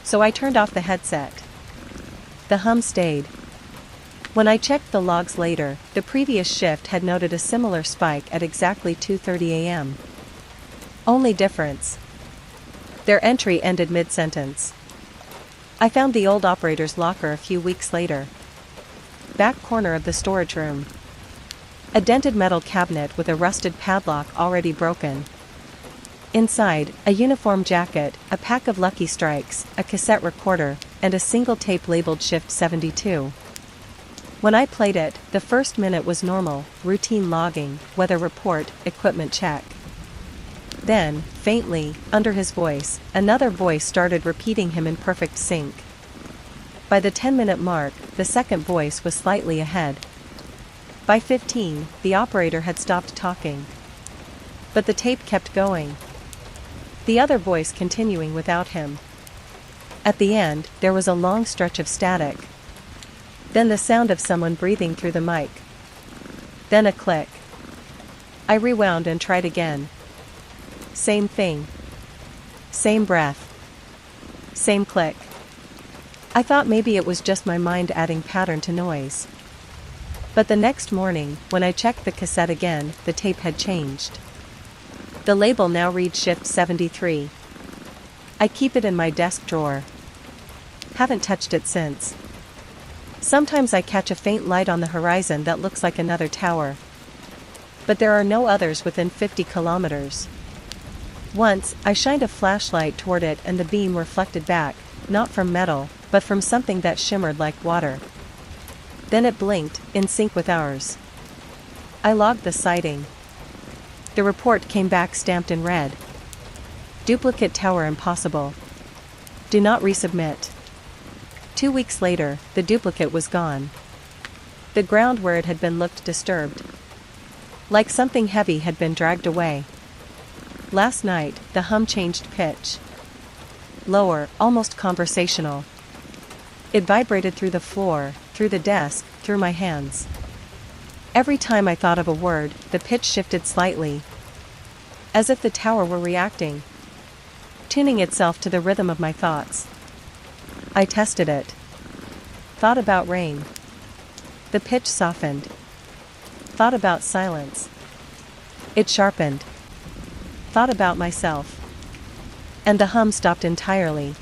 So I turned off the headset. The hum stayed. When I checked the logs later, the previous shift had noted a similar spike at exactly 2:30 a.m. Only difference. Their entry ended mid-sentence. I found the old operator's locker a few weeks later. Back corner of the storage room. A dented metal cabinet with a rusted padlock already broken. Inside, a uniform jacket, a pack of Lucky Strikes, a cassette recorder, and a single tape labeled Shift 72. When I played it, the first minute was normal, routine logging, weather report, equipment check. Then, faintly, under his voice, another voice started repeating him in perfect sync. By the 10-minute mark, the second voice was slightly ahead. By 15, the operator had stopped talking. But the tape kept going. The other voice continuing without him. At the end, there was a long stretch of static. Then the sound of someone breathing through the mic. Then a click. I rewound and tried again. Same thing. Same breath. Same click. I thought maybe it was just my mind adding pattern to noise. But the next morning, when I checked the cassette again, the tape had changed. The label now reads Shift 73. I keep it in my desk drawer. Haven't touched it since. Sometimes I catch a faint light on the horizon that looks like another tower. But there are no others within 50 kilometers. Once, I shined a flashlight toward it and the beam reflected back, not from metal, but from something that shimmered like water. Then it blinked, in sync with ours. I logged the sighting. The report came back stamped in red. Duplicate tower impossible. Do not resubmit. 2 weeks later, the duplicate was gone. The ground where it had been looked disturbed. Like something heavy had been dragged away. Last night, the hum changed pitch. Lower, almost conversational. It vibrated through the floor, through the desk, through my hands. Every time I thought of a word, the pitch shifted slightly. As if the tower were reacting. Tuning itself to the rhythm of my thoughts. I tested it. Thought about rain. The pitch softened. Thought about silence. It sharpened. Thought about myself. And the hum stopped entirely.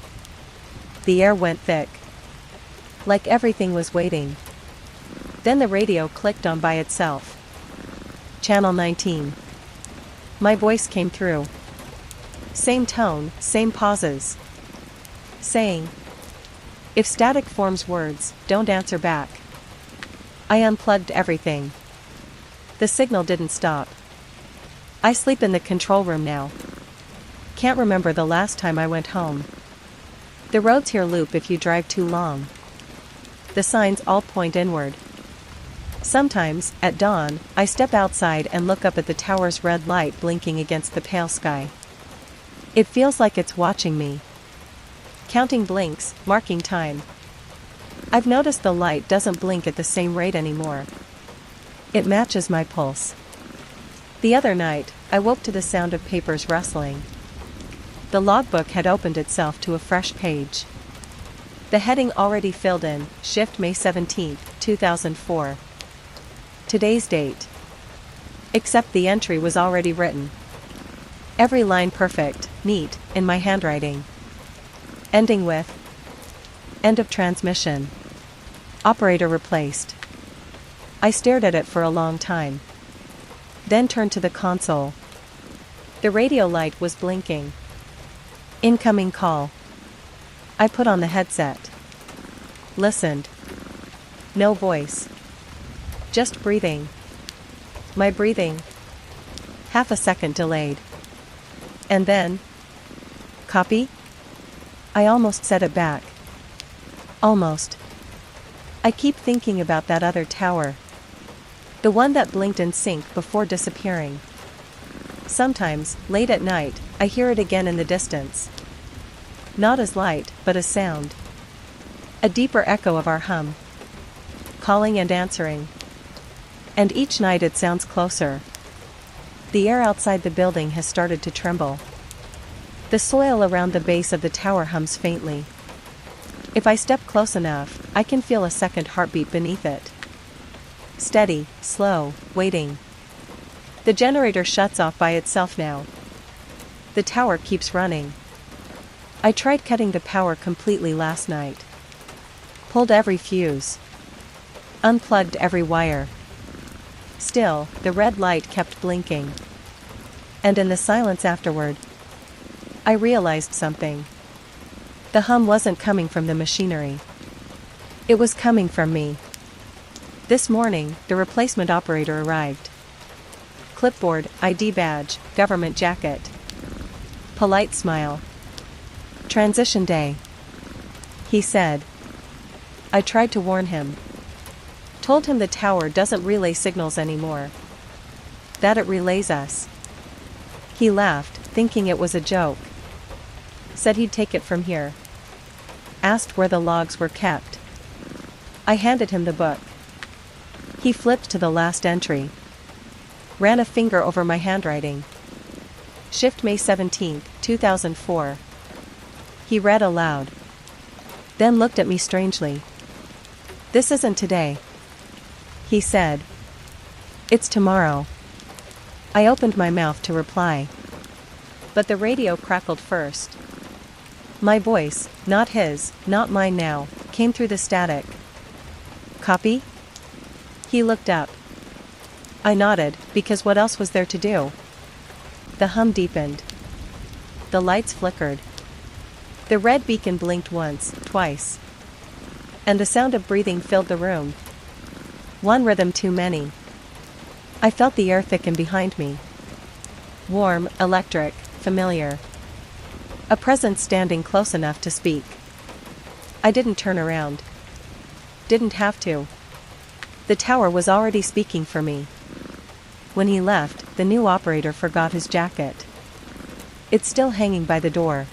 The air went thick. Like everything was waiting. Then the radio clicked on by itself. Channel 19. My voice came through. Same tone, same pauses. Saying, "If static forms words, don't answer back." I unplugged everything. The signal didn't stop. I sleep in the control room now. Can't remember the last time I went home. The roads here loop if you drive too long. The signs all point inward. Sometimes, at dawn, I step outside and look up at the tower's red light blinking against the pale sky. It feels like it's watching me. Counting blinks, marking time. I've noticed the light doesn't blink at the same rate anymore. It matches my pulse. The other night, I woke to the sound of papers rustling. The logbook had opened itself to a fresh page. The heading already filled in, Shift May 17, 2004. Today's date. Except the entry was already written. Every line perfect, neat, in my handwriting. Ending with, "End of transmission. Operator replaced." I stared at it for a long time. Then turned to the console. The radio light was blinking. Incoming call. I put on the headset. Listened. No voice. Just breathing. My breathing. Half a second delayed. And then, "Copy?" I almost said it back. Almost. I keep thinking about that other tower. The one that blinked in sync before disappearing. Sometimes, late at night, I hear it again in the distance. Not as light, but as sound. A deeper echo of our hum. Calling and answering. And each night it sounds closer. The air outside the building has started to tremble. The soil around the base of the tower hums faintly. If I step close enough, I can feel a second heartbeat beneath it. Steady, slow, waiting. The generator shuts off by itself now. The tower keeps running. I tried cutting the power completely last night. Pulled every fuse. Unplugged every wire. Still, the red light kept blinking. And in the silence afterward, I realized something. The hum wasn't coming from the machinery. It was coming from me. This morning, the replacement operator arrived. Clipboard, ID badge, government jacket. Polite smile. Transition day. He said. I tried to warn him. Told him the tower doesn't relay signals anymore. That it relays us. He laughed, thinking it was a joke. Said he'd take it from here. Asked where the logs were kept. I handed him the book. He flipped to the last entry. Ran a finger over my handwriting. Shift May 17, 2004. He read aloud. Then looked at me strangely. This isn't today. He said. It's tomorrow. I opened my mouth to reply. But the radio crackled first. My voice, not his, not mine now, came through the static. Copy? He looked up. I nodded, because what else was there to do? The hum deepened. The lights flickered. The red beacon blinked once, twice. And the sound of breathing filled the room. One rhythm too many. I felt the air thicken behind me. Warm, electric, familiar. A presence standing close enough to speak. I didn't turn around. Didn't have to. The tower was already speaking for me. When he left, the new operator forgot his jacket. It's still hanging by the door.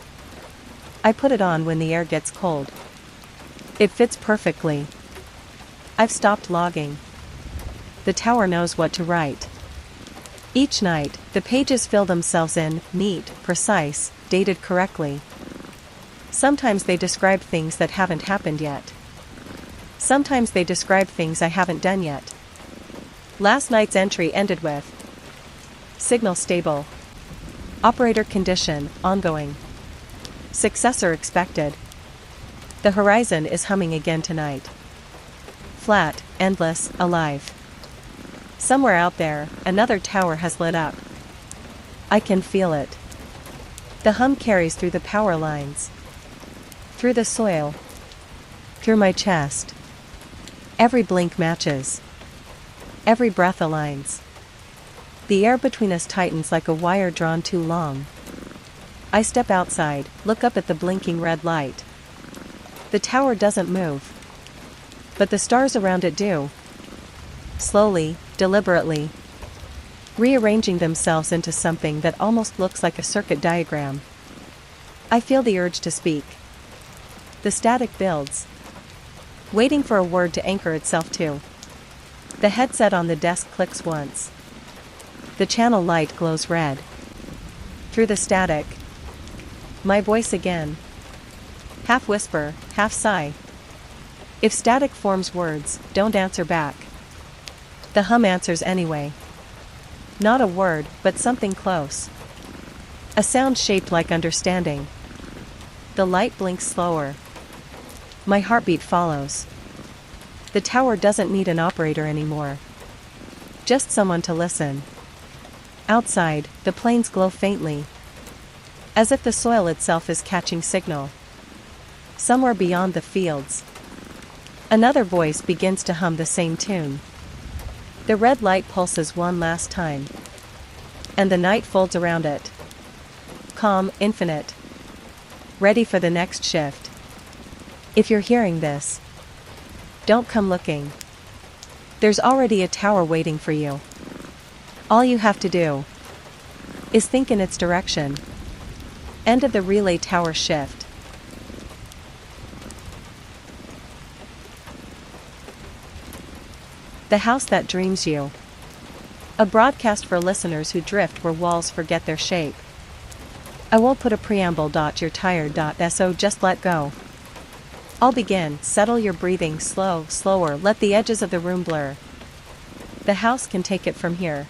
I put it on when the air gets cold. It fits perfectly. I've stopped logging. The tower knows what to write. Each night, the pages fill themselves in, neat, precise, dated correctly. Sometimes they describe things that haven't happened yet. Sometimes they describe things I haven't done yet. Last night's entry ended with signal stable. Operator condition, ongoing. Successor expected. The horizon is humming again tonight. Flat, endless, alive. Somewhere out there, another tower has lit up. I can feel it. The hum carries through the power lines. Through the soil. Through my chest. Every blink matches. Every breath aligns. The air between us tightens like a wire drawn too long. I step outside, look up at the blinking red light. The tower doesn't move. But the stars around it do. Slowly, deliberately. Rearranging themselves into something that almost looks like a circuit diagram. I feel the urge to speak. The static builds. Waiting for a word to anchor itself to. The headset on the desk clicks once. The channel light glows red. Through the static. My voice again. Half whisper, half sigh. If static forms words, don't answer back. The hum answers anyway. Not a word, but something close. A sound shaped like understanding. The light blinks slower. My heartbeat follows. The tower doesn't need an operator anymore. Just someone to listen. Outside, the plains glow faintly. As if the soil itself is catching signal. Somewhere beyond the fields. Another voice begins to hum the same tune. The red light pulses one last time. And the night folds around it. Calm, infinite. Ready for the next shift. If you're hearing this, don't come looking. There's already a tower waiting for you. All you have to do is think in its direction. End of the relay tower shift. The house that dreams you. A broadcast for listeners who drift where walls forget their shape. I won't put a preamble. You're tired. So just let go. I'll begin. Settle your breathing. Slower. Let the edges of the room blur. The house can take it from here.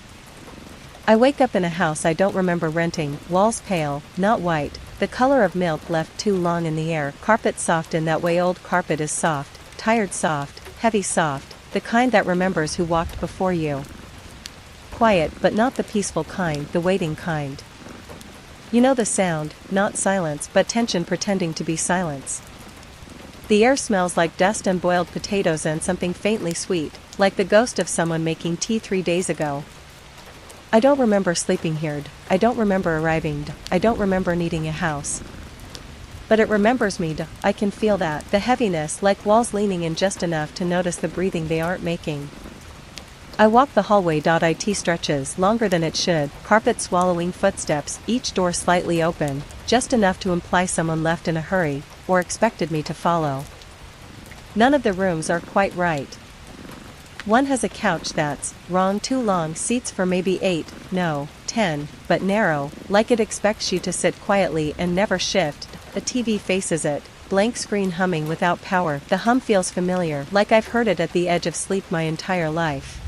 I wake up in a house I don't remember renting. Walls pale, not white. The color of milk left too long in the air. Carpet soft in that way old carpet is soft. Tired soft, heavy soft. The kind that remembers who walked before you. Quiet, but not the peaceful kind, the waiting kind. You know the sound, not silence, but tension pretending to be silence. The air smells like dust and boiled potatoes and something faintly sweet, like the ghost of someone making tea 3 days ago. I don't remember sleeping here. I don't remember arriving. I don't remember needing a house. But it remembers me. I can feel that, the heaviness, like walls leaning in just enough to notice the breathing they aren't making. I walk the hallway. It stretches longer than it should, carpet swallowing footsteps, each door slightly open, just enough to imply someone left in a hurry, or expected me to follow. None of the rooms are quite right. One has a couch that's wrong, too long, seats for maybe 8, no, 10, but narrow, like it expects you to sit quietly and never shift. A TV faces it, blank screen humming without power. The hum feels familiar, like I've heard it at the edge of sleep my entire life.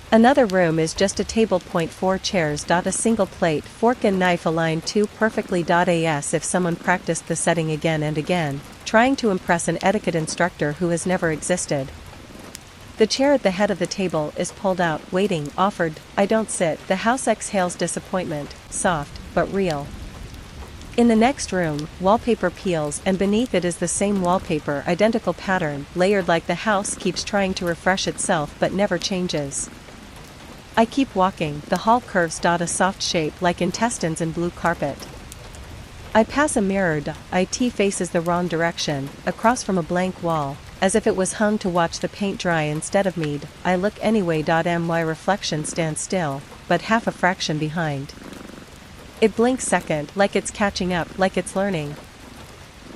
Another room is just a table. 4 chairs. A single plate, fork and knife aligned too perfectly. As if someone practiced the setting again and again, trying to impress an etiquette instructor who has never existed. The chair at the head of the table is pulled out, waiting, offered. I don't sit. The house exhales disappointment, soft, but real. In the next room, wallpaper peels, and beneath it is the same wallpaper, identical pattern, layered like the house keeps trying to refresh itself but never changes. I keep walking. The hall curves. A soft shape like intestines in blue carpet. I pass a mirror. It faces the wrong direction, across from a blank wall, as if it was hung to watch the paint dry instead of me. I look anyway. My reflection stands still, but half a fraction behind. It blinks second, like it's catching up, like it's learning.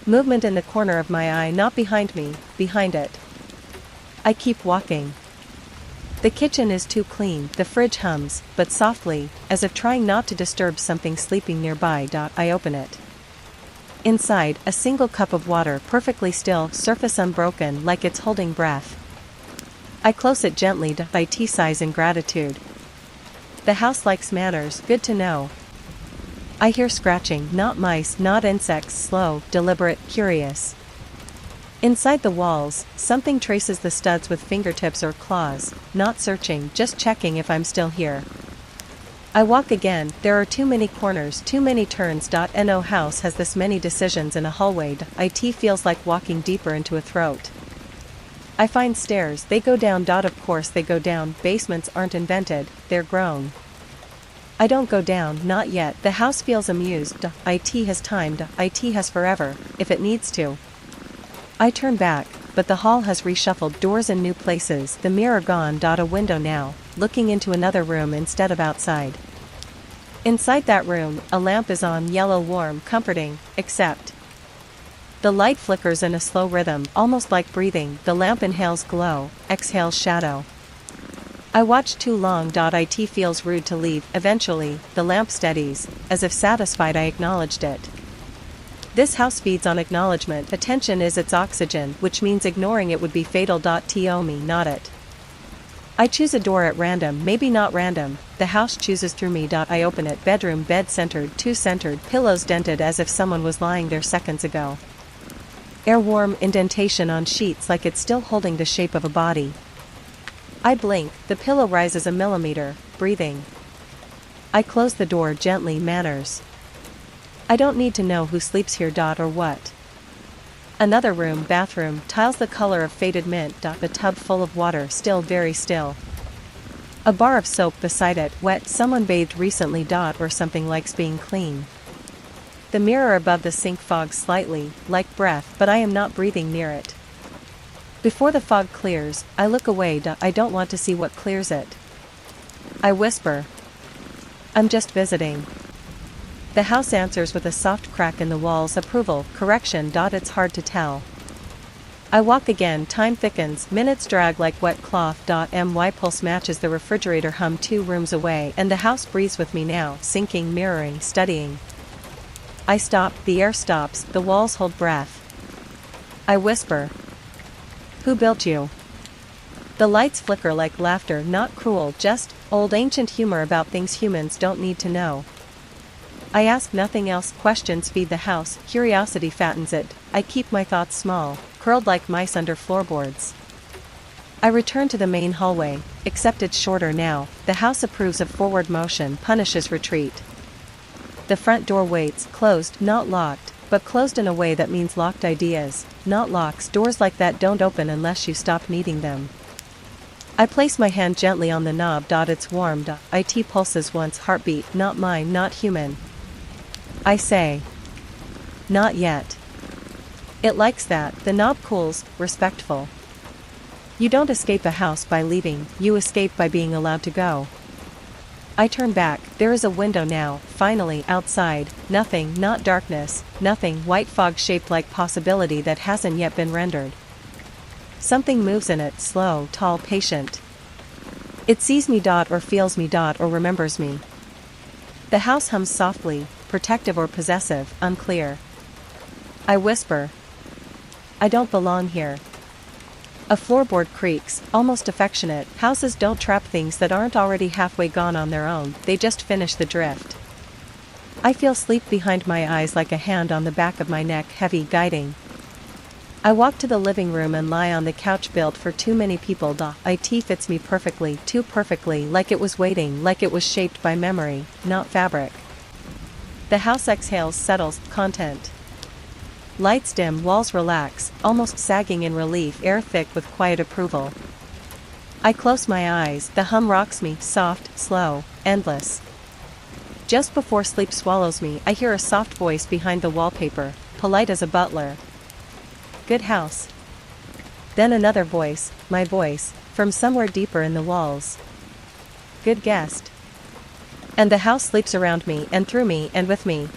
Movement in the corner of my eye, not behind me, behind it. I keep walking. The kitchen is too clean. The fridge hums, but softly, as if trying not to disturb something sleeping nearby. I open it. Inside, a single cup of water, perfectly still, surface unbroken, like it's holding breath. I close it gently. It sighs in gratitude. The house likes manners, good to know. I hear scratching, not mice, not insects, slow, deliberate, curious. Inside the walls, something traces the studs with fingertips or claws, not searching, just checking if I'm still here. I walk again, there are too many corners, too many turns. No house has this many decisions in a hallway. It feels like walking deeper into a throat. I find stairs, they go down. Of course they go down, basements aren't invented, they're grown. I don't go down, not yet. The house feels amused. It has timed, it has forever, if it needs to. I turn back, but the hall has reshuffled, doors in new places, the mirror gone. A window now, looking into another room instead of outside. Inside that room, a lamp is on, yellow, warm, comforting, except the light flickers in a slow rhythm, almost like breathing. The lamp inhales glow, exhales shadow. I watch too long. It feels rude to leave. Eventually, the lamp steadies, as if satisfied I acknowledged it. This house feeds on acknowledgement. Attention is its oxygen, which means ignoring it would be fatal. To me, not it. I choose a door at random, maybe not random, the house chooses through me. I open it. Bedroom, bed centered, too centered, pillows dented as if someone was lying there seconds ago. Air warm, indentation on sheets like it's still holding the shape of a body. I blink, the pillow rises a millimeter, breathing. I close the door gently. Manners. I don't need to know who sleeps here. Or what. Another room, bathroom, tiles the color of faded mint. The tub full of water, still very still. A bar of soap beside it, wet, someone bathed recently. Or something likes being clean. The mirror above the sink fogs slightly, like breath, but I am not breathing near it. Before the fog clears, I look away. I don't want to see what clears it. I whisper. I'm just visiting. The house answers with a soft crack in the walls. Approval, correction. It's hard to tell. I walk again. Time thickens, minutes drag like wet cloth. My pulse matches the refrigerator hum 2 rooms away, and the house breathes with me now, sinking, mirroring, studying. I stop, the air stops, the walls hold breath. I whisper. Who built you? The lights flicker like laughter, not cruel, just old ancient humor about things humans don't need to know. I ask nothing else. Questions feed the house, curiosity fattens it. I keep my thoughts small, curled like mice under floorboards. I return to the main hallway, except it's shorter now. The house approves of forward motion, punishes retreat. The front door waits, closed, not locked, but closed in a way that means locked ideas, not locks. Doors like that don't open unless you stop needing them. I place my hand gently on the knob. It's warm. It pulses once, heartbeat, not mine, not human. I say. Not yet. It likes that. The knob cools, respectful. You don't escape a house by leaving, you escape by being allowed to go. I turn back, there is a window now, finally, outside, nothing, not darkness, nothing, white fog shaped like possibility that hasn't yet been rendered. Something moves in it, slow, tall, patient. It sees me. Or feels me. Or remembers me. The house hums softly, protective or possessive, unclear. I whisper. I don't belong here. A floorboard creaks, almost affectionate. Houses don't trap things that aren't already halfway gone on their own, they just finish the drift. I feel sleep behind my eyes like a hand on the back of my neck, heavy, guiding. I walk to the living room and lie on the couch built for too many people. It fits me perfectly, too perfectly, like it was waiting, like it was shaped by memory, not fabric. The house exhales, settles, content. Lights dim, walls relax, almost sagging in relief, air thick with quiet approval. I close my eyes, the hum rocks me, soft, slow, endless. Just before sleep swallows me, I hear a soft voice behind the wallpaper, polite as a butler. Good house. Then another voice, my voice, from somewhere deeper in the walls. Good guest. And the house sleeps around me, and through me, and with me.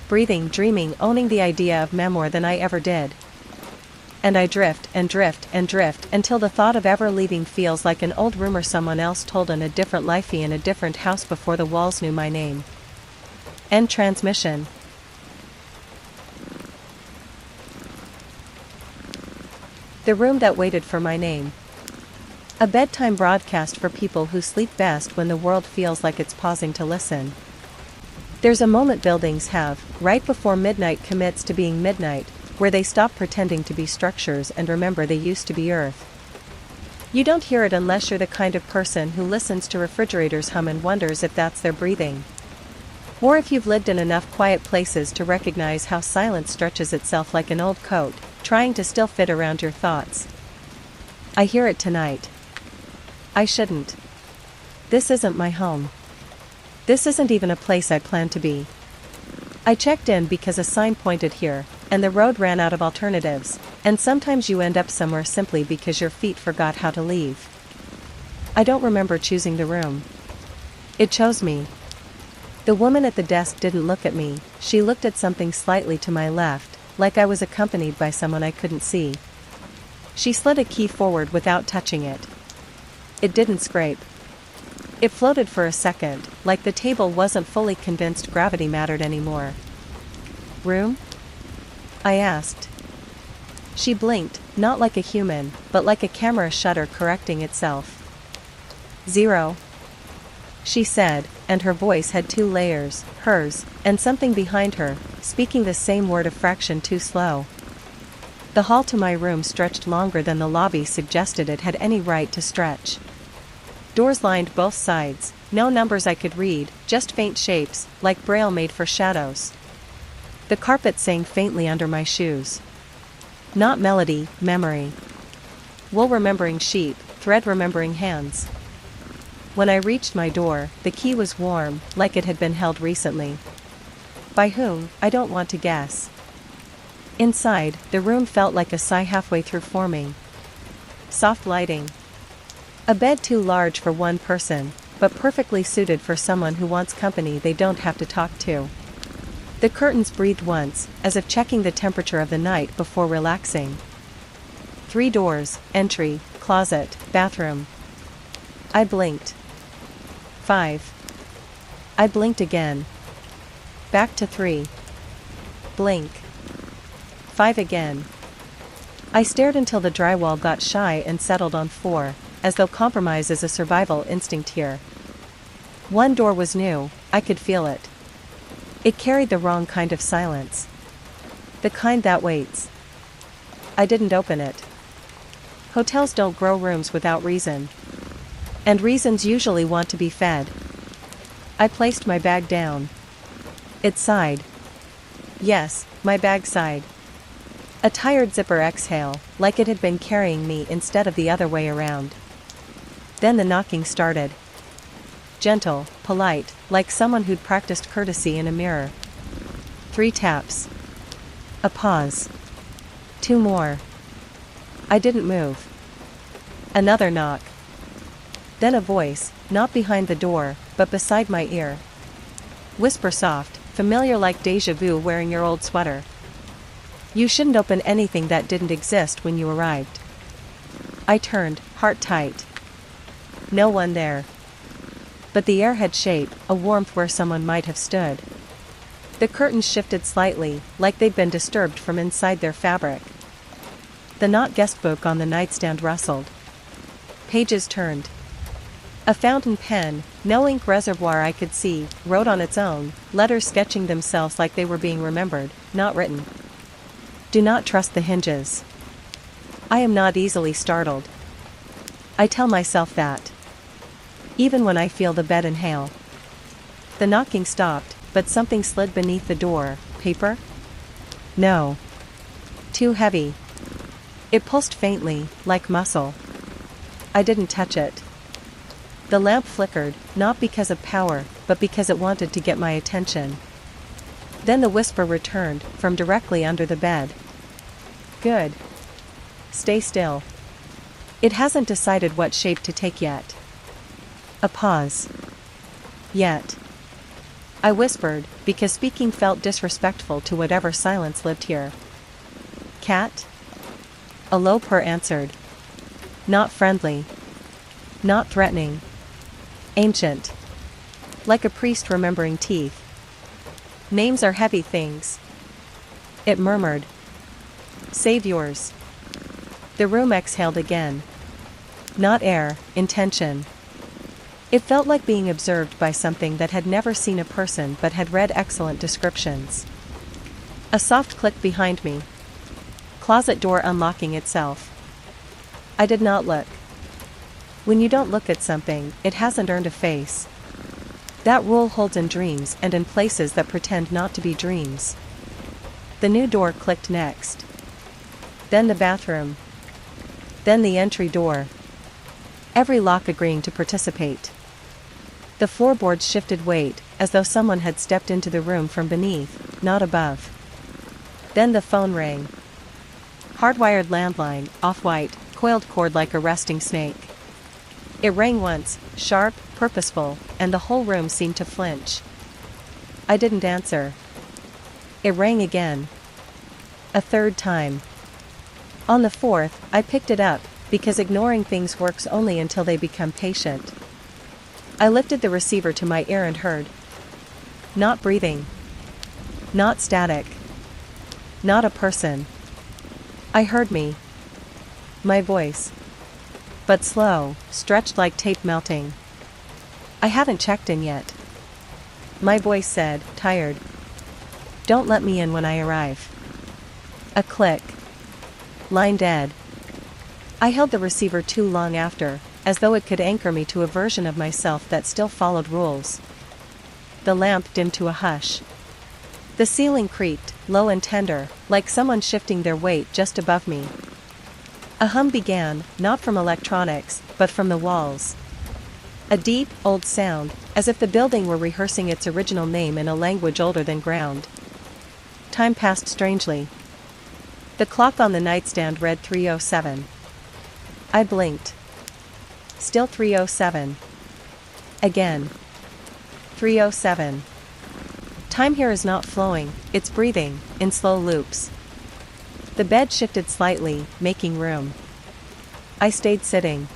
Breathing, dreaming, owning the idea of me more than I ever did. And I drift, and drift, and drift, until the thought of ever leaving feels like an old rumor someone else told in a different life in a different house before the walls knew my name. End transmission. The room that waited for my name. A bedtime broadcast for people who sleep best when the world feels like it's pausing to listen. There's a moment buildings have, right before midnight commits to being midnight, where they stop pretending to be structures and remember they used to be earth. You don't hear it unless you're the kind of person who listens to refrigerators hum and wonders if that's their breathing. Or if you've lived in enough quiet places to recognize how silence stretches itself like an old coat, trying to still fit around your thoughts. I hear it tonight. I shouldn't. This isn't my home. This isn't even a place I planned to be. I checked in because a sign pointed here, and the road ran out of alternatives, and sometimes you end up somewhere simply because your feet forgot how to leave. I don't remember choosing the room. It chose me. The woman at the desk didn't look at me, she looked at something slightly to my left, like I was accompanied by someone I couldn't see. She slid a key forward without touching it. It didn't scrape. It floated for a second, like the table wasn't fully convinced gravity mattered anymore. Room? I asked. She blinked, not like a human, but like a camera shutter correcting itself. 0. She said, and her voice had 2 layers, hers, and something behind her, speaking the same word a fraction too slow. The hall to my room stretched longer than the lobby suggested it had any right to stretch. Doors lined both sides, no numbers I could read, just faint shapes, like braille made for shadows. The carpet sang faintly under my shoes. Not melody, memory. Wool remembering sheep, thread remembering hands. When I reached my door, the key was warm, like it had been held recently. By whom, I don't want to guess. Inside, the room felt like a sigh halfway through forming. Soft lighting. A bed too large for one person, but perfectly suited for someone who wants company they don't have to talk to. The curtains breathed once, as if checking the temperature of the night before relaxing. 3 doors, entry, closet, bathroom. I blinked. 5. I blinked again. Back to 3. Blink. 5 again. I stared until the drywall got shy and settled on 4, as though compromise is a survival instinct here. 1 door was new, I could feel it. It carried the wrong kind of silence. The kind that waits. I didn't open it. Hotels don't grow rooms without reason. And reasons usually want to be fed. I placed my bag down. It sighed. Yes, my bag sighed. A tired zipper exhale, like it had been carrying me instead of the other way around. Then the knocking started. Gentle, polite, like someone who'd practiced courtesy in a mirror. 3 taps. A pause. 2 more. I didn't move. Another knock. Then a voice, not behind the door, but beside my ear. Whisper soft, familiar like déjà vu wearing your old sweater. You shouldn't open anything that didn't exist when you arrived. I turned, heart tight. No one there. But the air had shape, a warmth where someone might have stood. The curtains shifted slightly, like they'd been disturbed from inside their fabric. The not guest book on the nightstand rustled. Pages turned. A fountain pen, no ink reservoir I could see, wrote on its own, letters sketching themselves like they were being remembered, not written. Do not trust the hinges. I am not easily startled. I tell myself that. Even when I feel the bed inhale. The knocking stopped, but something slid beneath the door. Paper? No. Too heavy. It pulsed faintly, like muscle. I didn't touch it. The lamp flickered, not because of power, but because it wanted to get my attention. Then the whisper returned, from directly under the bed. Good. Stay still. It hasn't decided what shape to take yet. A pause. Yet. I whispered, because speaking felt disrespectful to whatever silence lived here. Cat? A low purr answered. Not friendly. Not threatening. Ancient. Like a priest remembering teeth. Names are heavy things. It murmured. Save yours. The room exhaled again. Not air, intention. It felt like being observed by something that had never seen a person but had read excellent descriptions. A soft click behind me. Closet door unlocking itself. I did not look. When you don't look at something, it hasn't earned a face. That rule holds in dreams and in places that pretend not to be dreams. The new door clicked next. Then the bathroom. Then the entry door. Every lock agreeing to participate. The floorboards shifted weight, as though someone had stepped into the room from beneath, not above. Then the phone rang. Hardwired landline, off-white, coiled cord like a resting snake. It rang once, sharp, purposeful, and the whole room seemed to flinch. I didn't answer. It rang again. A third time. On the fourth, I picked it up, because ignoring things works only until they become patient. I lifted the receiver to my ear and heard. Not breathing. Not static. Not a person. I heard me. My voice. But slow, stretched like tape melting. I haven't checked in yet. My voice said, tired. Don't let me in when I arrive. A click. Line dead. I held the receiver too long after, as though it could anchor me to a version of myself that still followed rules. The lamp dimmed to a hush. The ceiling creaked, low and tender, like someone shifting their weight just above me. A hum began, not from electronics, but from the walls. A deep, old sound, as if the building were rehearsing its original name in a language older than ground. Time passed strangely. The clock on the nightstand read 3:07. I blinked. Still 3:07. Again. 3:07. Time here is not flowing, it's breathing, in slow loops. The bed shifted slightly, making room. I stayed sitting.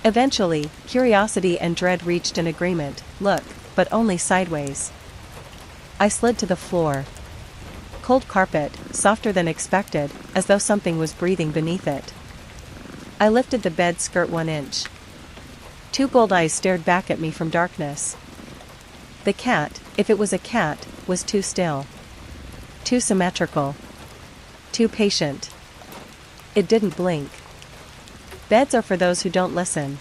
Eventually, curiosity and dread reached an agreement, look, but only sideways. I slid to the floor. Cold carpet, softer than expected, as though something was breathing beneath it. I lifted the bed skirt 1 inch. 2 gold eyes stared back at me from darkness. The cat, if it was a cat, was too still. Too symmetrical. Too patient. It didn't blink. Beds are for those who don't listen.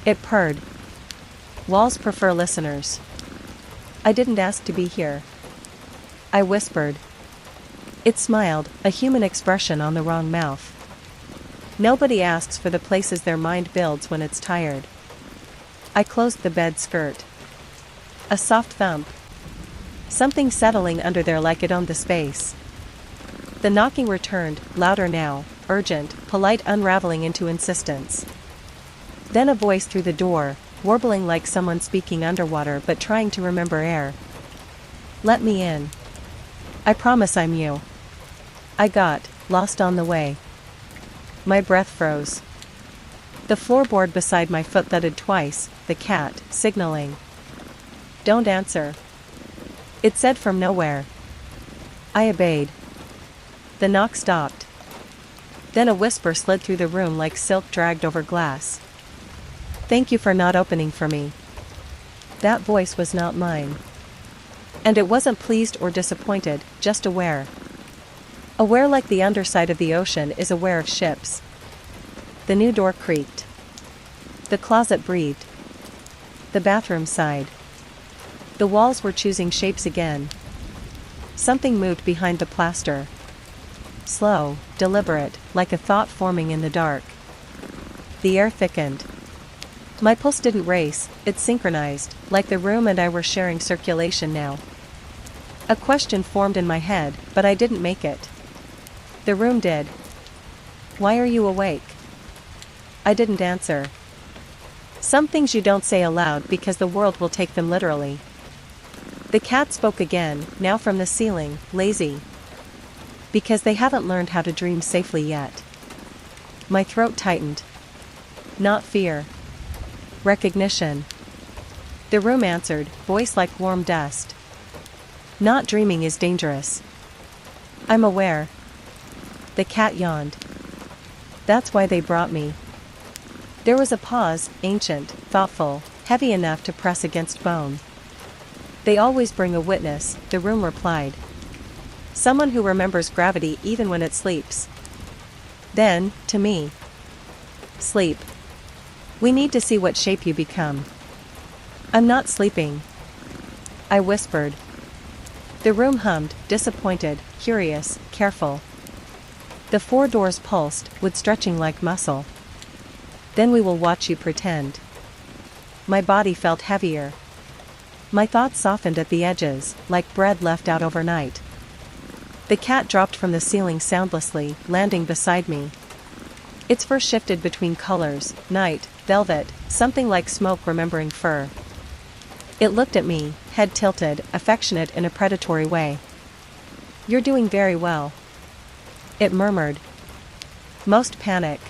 It purred. Walls prefer listeners. I didn't ask to be here. I whispered. It smiled, a human expression on the wrong mouth. Nobody asks for the places their mind builds when it's tired. I closed the bed skirt. A soft thump. Something settling under there like it owned the space. The knocking returned, louder now, urgent, polite, unraveling into insistence. Then a voice through the door, warbling like someone speaking underwater but trying to remember air. Let me in. I promise I'm you. I got lost on the way. My breath froze. The floorboard beside my foot thudded twice, the cat, signaling. Don't answer. It said from nowhere. I obeyed. The knock stopped. Then a whisper slid through the room like silk dragged over glass. Thank you for not opening for me. That voice was not mine. And it wasn't pleased or disappointed, just aware. Aware like the underside of the ocean is aware of ships. The new door creaked. The closet breathed. The bathroom sighed. The walls were choosing shapes again. Something moved behind the plaster. Slow, deliberate, like a thought forming in the dark. The air thickened. My pulse didn't race, it synchronized, like the room and I were sharing circulation now. A question formed in my head, but I didn't make it. The room did. Why are you awake? I didn't answer. Some things you don't say aloud because the world will take them literally. The cat spoke again, now from the ceiling, lazy. Because they haven't learned how to dream safely yet. My throat tightened. Not fear. Recognition. The room answered, voice like warm dust. Not dreaming is dangerous. I'm aware. The cat yawned. That's why they brought me. There was a pause, ancient, thoughtful, heavy enough to press against bone. They always bring a witness, the room replied. Someone who remembers gravity even when it sleeps. Then, to me. Sleep. We need to see what shape you become. I'm not sleeping, I whispered. The room hummed, disappointed, curious, careful. The 4 doors pulsed, with stretching like muscle. Then we will watch you pretend. My body felt heavier. My thoughts softened at the edges, like bread left out overnight. The cat dropped from the ceiling soundlessly, landing beside me. Its fur shifted between colors, night, velvet, something like smoke remembering fur. It looked at me, head tilted, affectionate in a predatory way. You're doing very well, it murmured. Most panic.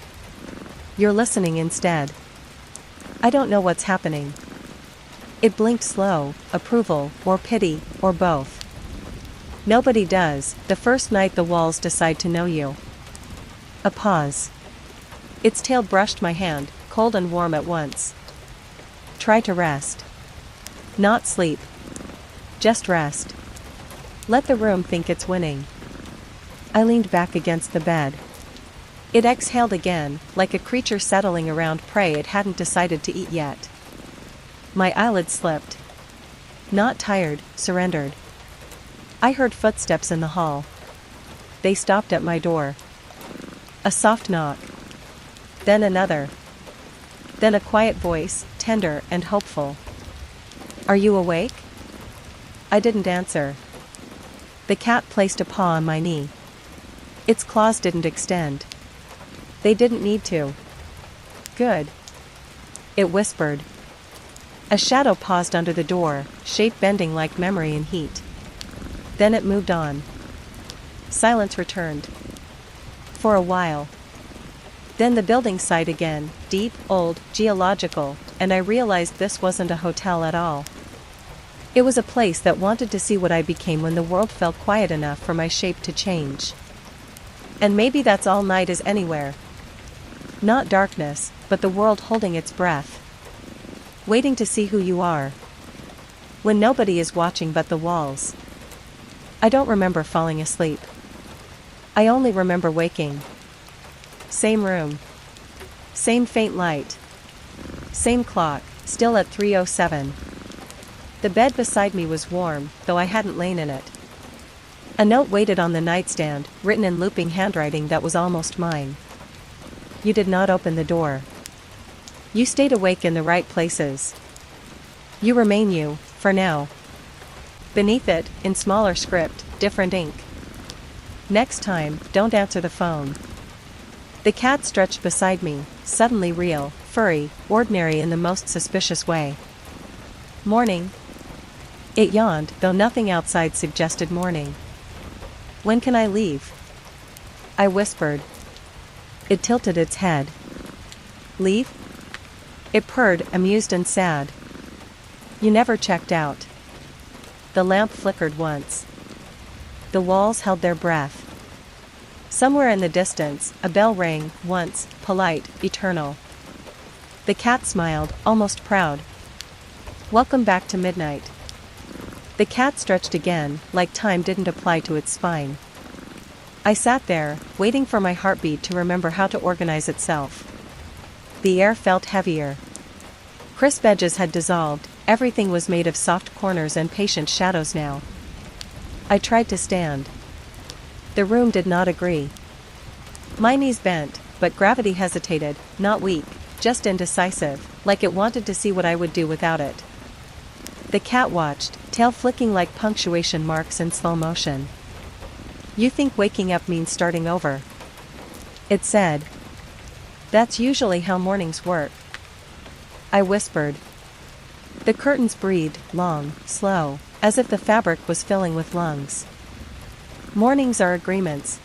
You're listening instead. I don't know what's happening. It blinked slow, approval, or pity, or both. Nobody does, the first night the walls decide to know you. A pause. Its tail brushed my hand, cold and warm at once. Try to rest. Not sleep. Just rest. Let the room think it's winning. I leaned back against the bed. It exhaled again, like a creature settling around prey it hadn't decided to eat yet. My eyelids slipped. Not tired, surrendered. I heard footsteps in the hall. They stopped at my door. A soft knock. Then another. Then a quiet voice, tender and hopeful. Are you awake? I didn't answer. The cat placed a paw on my knee. Its claws didn't extend. They didn't need to. Good. It whispered. A shadow paused under the door, shape bending like memory in heat. Then it moved on. Silence returned. For a while. Then the building sighed again, deep, old, geological, and I realized this wasn't a hotel at all. It was a place that wanted to see what I became when the world felt quiet enough for my shape to change. And maybe that's all night is anywhere. Not darkness, but the world holding its breath. Waiting to see who you are. When nobody is watching but the walls. I don't remember falling asleep. I only remember waking. Same room. Same faint light. Same clock, still at 3:07. The bed beside me was warm, though I hadn't lain in it. A note waited on the nightstand, written in looping handwriting that was almost mine. You did not open the door. You stayed awake in the right places. You remain you, for now. Beneath it, in smaller script, different ink. Next time, don't answer the phone. The cat stretched beside me, suddenly real, furry, ordinary in the most suspicious way. Morning. It yawned, though nothing outside suggested morning. When can I leave? I whispered. It tilted its head. Leave? It purred, amused and sad. You never checked out. The lamp flickered once. The walls held their breath. Somewhere in the distance, a bell rang, once, polite, eternal. The cat smiled, almost proud. Welcome back to midnight. The cat stretched again, like time didn't apply to its spine. I sat there, waiting for my heartbeat to remember how to organize itself. The air felt heavier. Crisp edges had dissolved, everything was made of soft corners and patient shadows now. I tried to stand. The room did not agree. My knees bent, but gravity hesitated, not weak, just indecisive, like it wanted to see what I would do without it. The cat watched, tail flicking like punctuation marks in slow motion. You think waking up means starting over? It said. That's usually how mornings work. I whispered. The curtains breathed, long, slow, as if the fabric was filling with lungs. Mornings are agreements.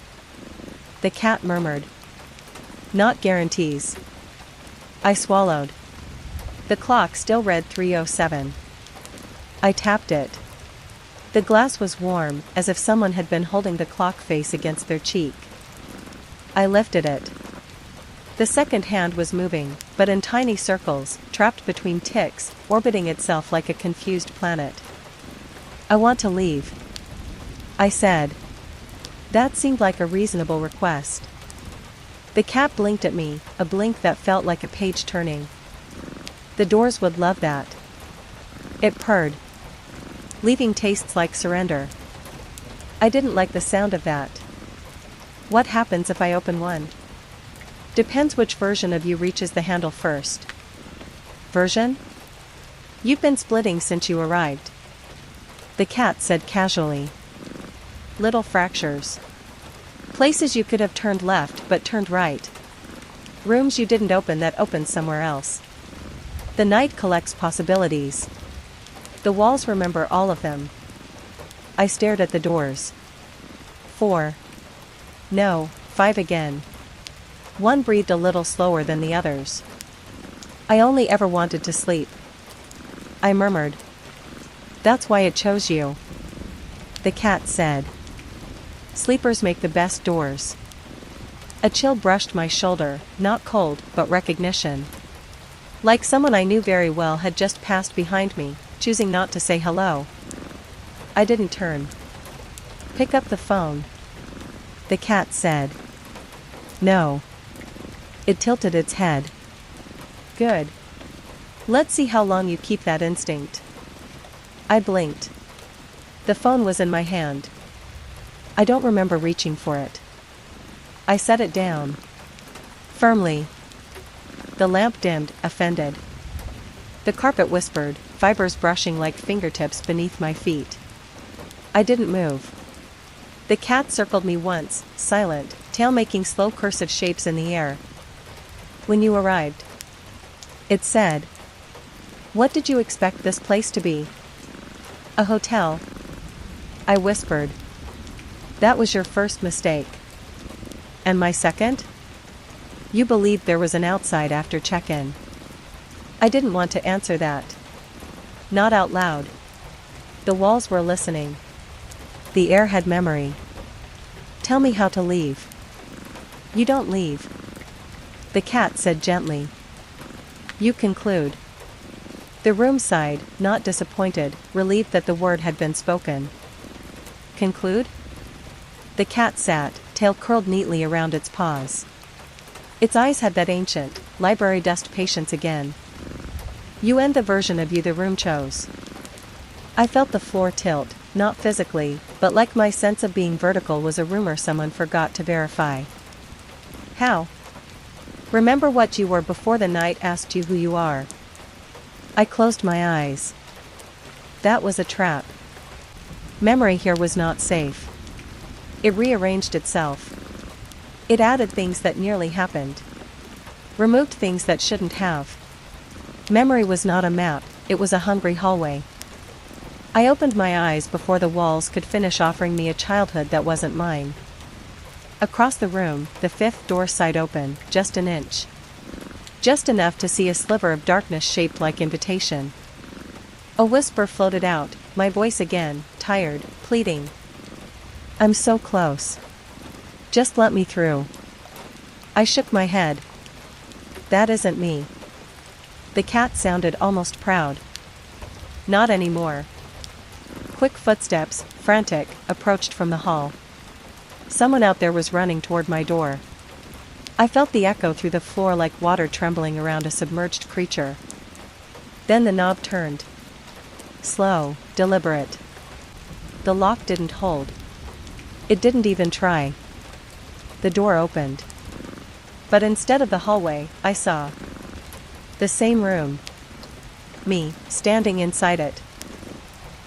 The cat murmured. Not guarantees. I swallowed. The clock still read 3:07. I tapped it. The glass was warm, as if someone had been holding the clock face against their cheek. I lifted it. The second hand was moving, but in tiny circles, trapped between ticks, orbiting itself like a confused planet. I want to leave, I said. That seemed like a reasonable request. The cat blinked at me, a blink that felt like a page turning. The doors would love that. It purred, leaving tastes like surrender. I didn't like the sound of that. What happens if I open one? Depends which version of you reaches the handle first. Version? You've been splitting since you arrived, the cat said casually. Little fractures. Places you could have turned left but turned right. Rooms you didn't open that opened somewhere else. The night collects possibilities. The walls remember all of them. I stared at the doors. 4. No, 5 again. One breathed a little slower than the others. I only ever wanted to sleep, I murmured. That's why it chose you, the cat said. Sleepers make the best doors. A chill brushed my shoulder, not cold, but recognition. Like someone I knew very well had just passed behind me, choosing not to say hello. I didn't turn. Pick up the phone, the cat said. No. It tilted its head. Good. Let's see how long you keep that instinct. I blinked. The phone was in my hand. I don't remember reaching for it. I set it down. Firmly. The lamp dimmed, offended. The carpet whispered, fibers brushing like fingertips beneath my feet. I didn't move. The cat circled me once, silent, tail making slow cursive shapes in the air. When you arrived, it said. What did you expect this place to be? A hotel, I whispered. That was your first mistake. And my second? You believed there was an outside after check-in. I didn't want to answer that. Not out loud. The walls were listening. The air had memory. Tell me how to leave. You don't leave, the cat said gently. You conclude. The room sighed, not disappointed, relieved that the word had been spoken. Conclude? The cat sat, tail curled neatly around its paws. Its eyes had that ancient, library dust patience again. You end the version of you the room chose. I felt the floor tilt, not physically, but like my sense of being vertical was a rumor someone forgot to verify. How? Remember what you were before the night asked you who you are. I closed my eyes. That was a trap. Memory here was not safe. It rearranged itself. It added things that nearly happened. Removed things that shouldn't have. Memory was not a map, it was a hungry hallway. I opened my eyes before the walls could finish offering me a childhood that wasn't mine. Across the room, the 5th door side open, just an inch. Just enough to see a sliver of darkness shaped like invitation. A whisper floated out, my voice again, tired, pleading. I'm so close. Just let me through. I shook my head. That isn't me. The cat sounded almost proud. Not anymore. Quick footsteps, frantic, approached from the hall. Someone out there was running toward my door. I felt the echo through the floor like water trembling around a submerged creature. Then the knob turned. Slow, deliberate. The lock didn't hold. It didn't even try. The door opened. But instead of the hallway, I saw the same room. Me, standing inside it.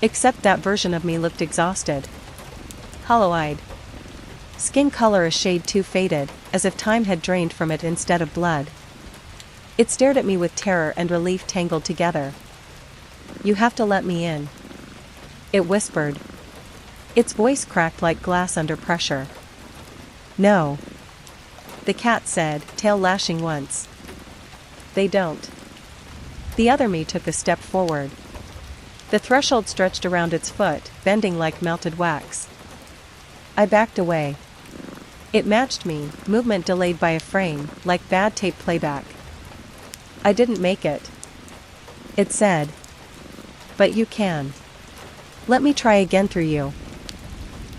Except that version of me looked exhausted. Hollow-eyed. Skin color a shade too faded, as if time had drained from it instead of blood. It stared at me with terror and relief tangled together. You have to let me in, it whispered. Its voice cracked like glass under pressure. No, the cat said, tail lashing once. They don't. The other me took a step forward. The threshold stretched around its foot, bending like melted wax. I backed away. It matched me, movement delayed by a frame, like bad tape playback. I didn't make it, it said. But you can. Let me try again through you.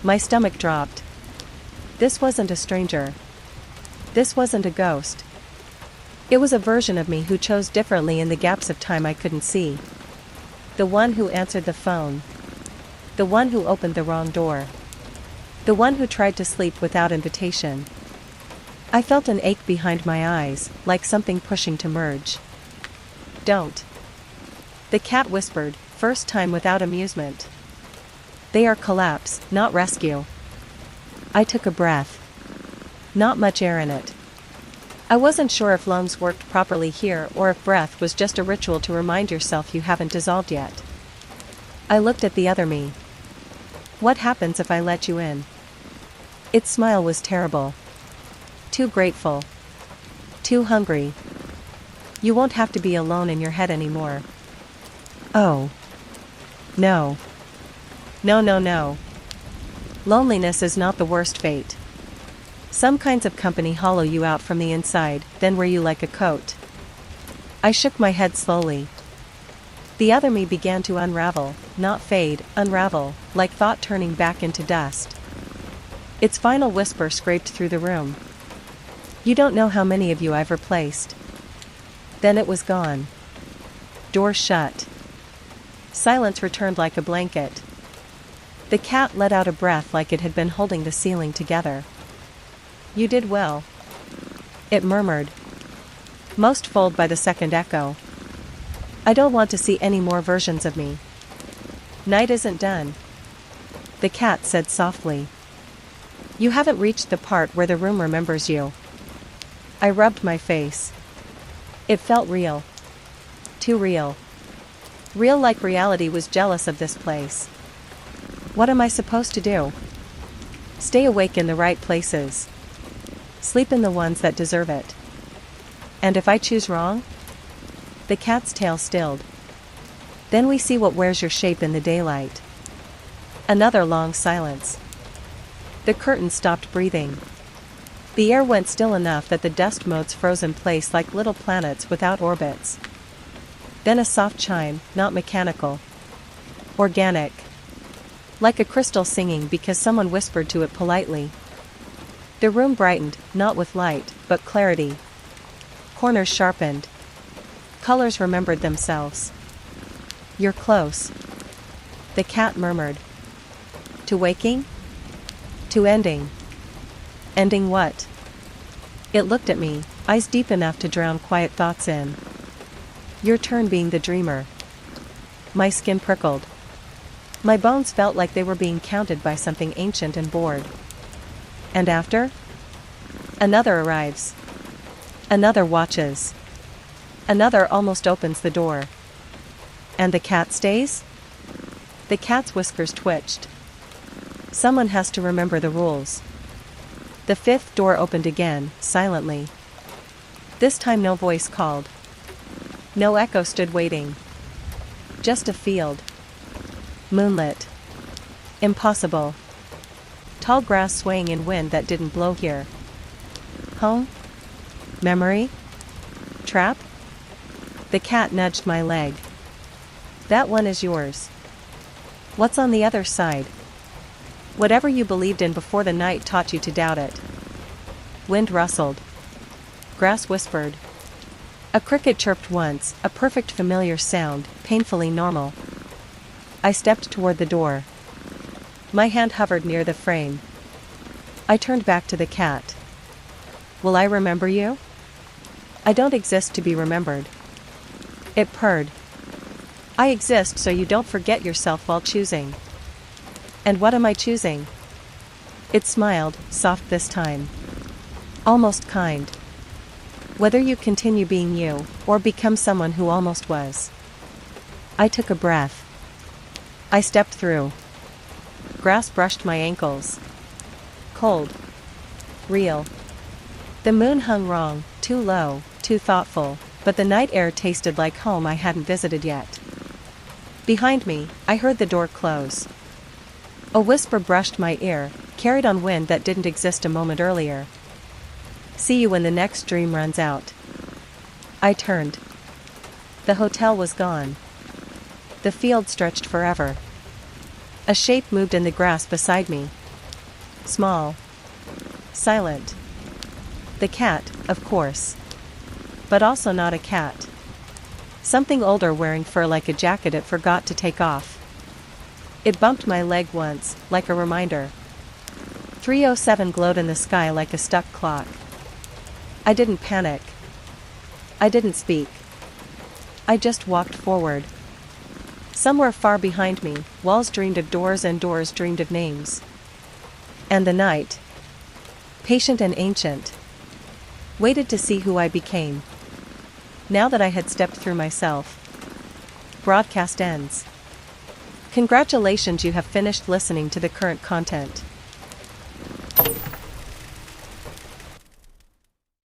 My stomach dropped. This wasn't a stranger. This wasn't a ghost. It was a version of me who chose differently in the gaps of time I couldn't see. The one who answered the phone. The one who opened the wrong door. The one who tried to sleep without invitation. I felt an ache behind my eyes, like something pushing to merge. Don't. The cat whispered, first time without amusement. They are collapse, not rescue. I took a breath. Not much air in it. I wasn't sure if lungs worked properly here or if breath was just a ritual to remind yourself you haven't dissolved yet. I looked at the other me. What happens if I let you in? Its smile was terrible. Too grateful. Too hungry. You won't have to be alone in your head anymore. Oh. No. No, no, no. Loneliness is not the worst fate. Some kinds of company hollow you out from the inside, then wear you like a coat. I shook my head slowly. The other me began to unravel, not fade, unravel, like thought turning back into dust. Its final whisper scraped through the room. You don't know how many of you I've replaced. Then it was gone. Door shut. Silence returned like a blanket. The cat let out a breath like it had been holding the ceiling together. You did well. It murmured. Most fooled by the second echo. I don't want to see any more versions of me. Night isn't done. The cat said softly. You haven't reached the part where the room remembers you. I rubbed my face. It felt real. Too real. Real like reality was jealous of this place. What am I supposed to do? Stay awake in the right places. Sleep in the ones that deserve it. And if I choose wrong? The cat's tail stilled. Then we see what wears your shape in the daylight. Another long silence. The curtain stopped breathing. The air went still enough that the dust motes froze in place like little planets without orbits. Then a soft chime, not mechanical. Organic. Like a crystal singing because someone whispered to it politely. The room brightened, not with light, but clarity. Corners sharpened. Colors remembered themselves. You're close. The cat murmured. To waking? To ending. Ending what? It looked at me, eyes deep enough to drown quiet thoughts in. Your turn being the dreamer. My skin prickled. My bones felt like they were being counted by something ancient and bored. And after? Another arrives. Another watches. Another almost opens the door. And the cat stays? The cat's whiskers twitched. Someone has to remember the rules. The fifth door opened again, silently. This time no voice called. No echo stood waiting. Just a field. Moonlit. Impossible. Tall grass swaying in wind that didn't blow here. Home? Memory? Trap? The cat nudged my leg. That one is yours. What's on the other side? Whatever you believed in before the night taught you to doubt it. Wind rustled. Grass whispered. A cricket chirped once, a perfect familiar sound, painfully normal. I stepped toward the door. My hand hovered near the frame. I turned back to the cat. Will I remember you? I don't exist to be remembered. It purred. I exist so you don't forget yourself while choosing. And what am I choosing? It smiled, soft this time. Almost kind. Whether you continue being you, or become someone who almost was. I took a breath. I stepped through. Grass brushed my ankles. Cold. Real. The moon hung wrong, too low, too thoughtful, but the night air tasted like home I hadn't visited yet. Behind me, I heard the door close. A whisper brushed my ear, carried on wind that didn't exist a moment earlier. See you when the next dream runs out. I turned. The hotel was gone. The field stretched forever. A shape moved in the grass beside me. Small. Silent. The cat, of course. But also not a cat. Something older wearing fur like a jacket it forgot to take off. It bumped my leg once, like a reminder. 3:07 glowed in the sky like a stuck clock. I didn't panic. I didn't speak. I just walked forward. Somewhere far behind me, walls dreamed of doors and doors dreamed of names. And the night, patient and ancient, waited to see who I became. Now that I had stepped through myself. Broadcast ends. Congratulations, you have finished listening to the current content.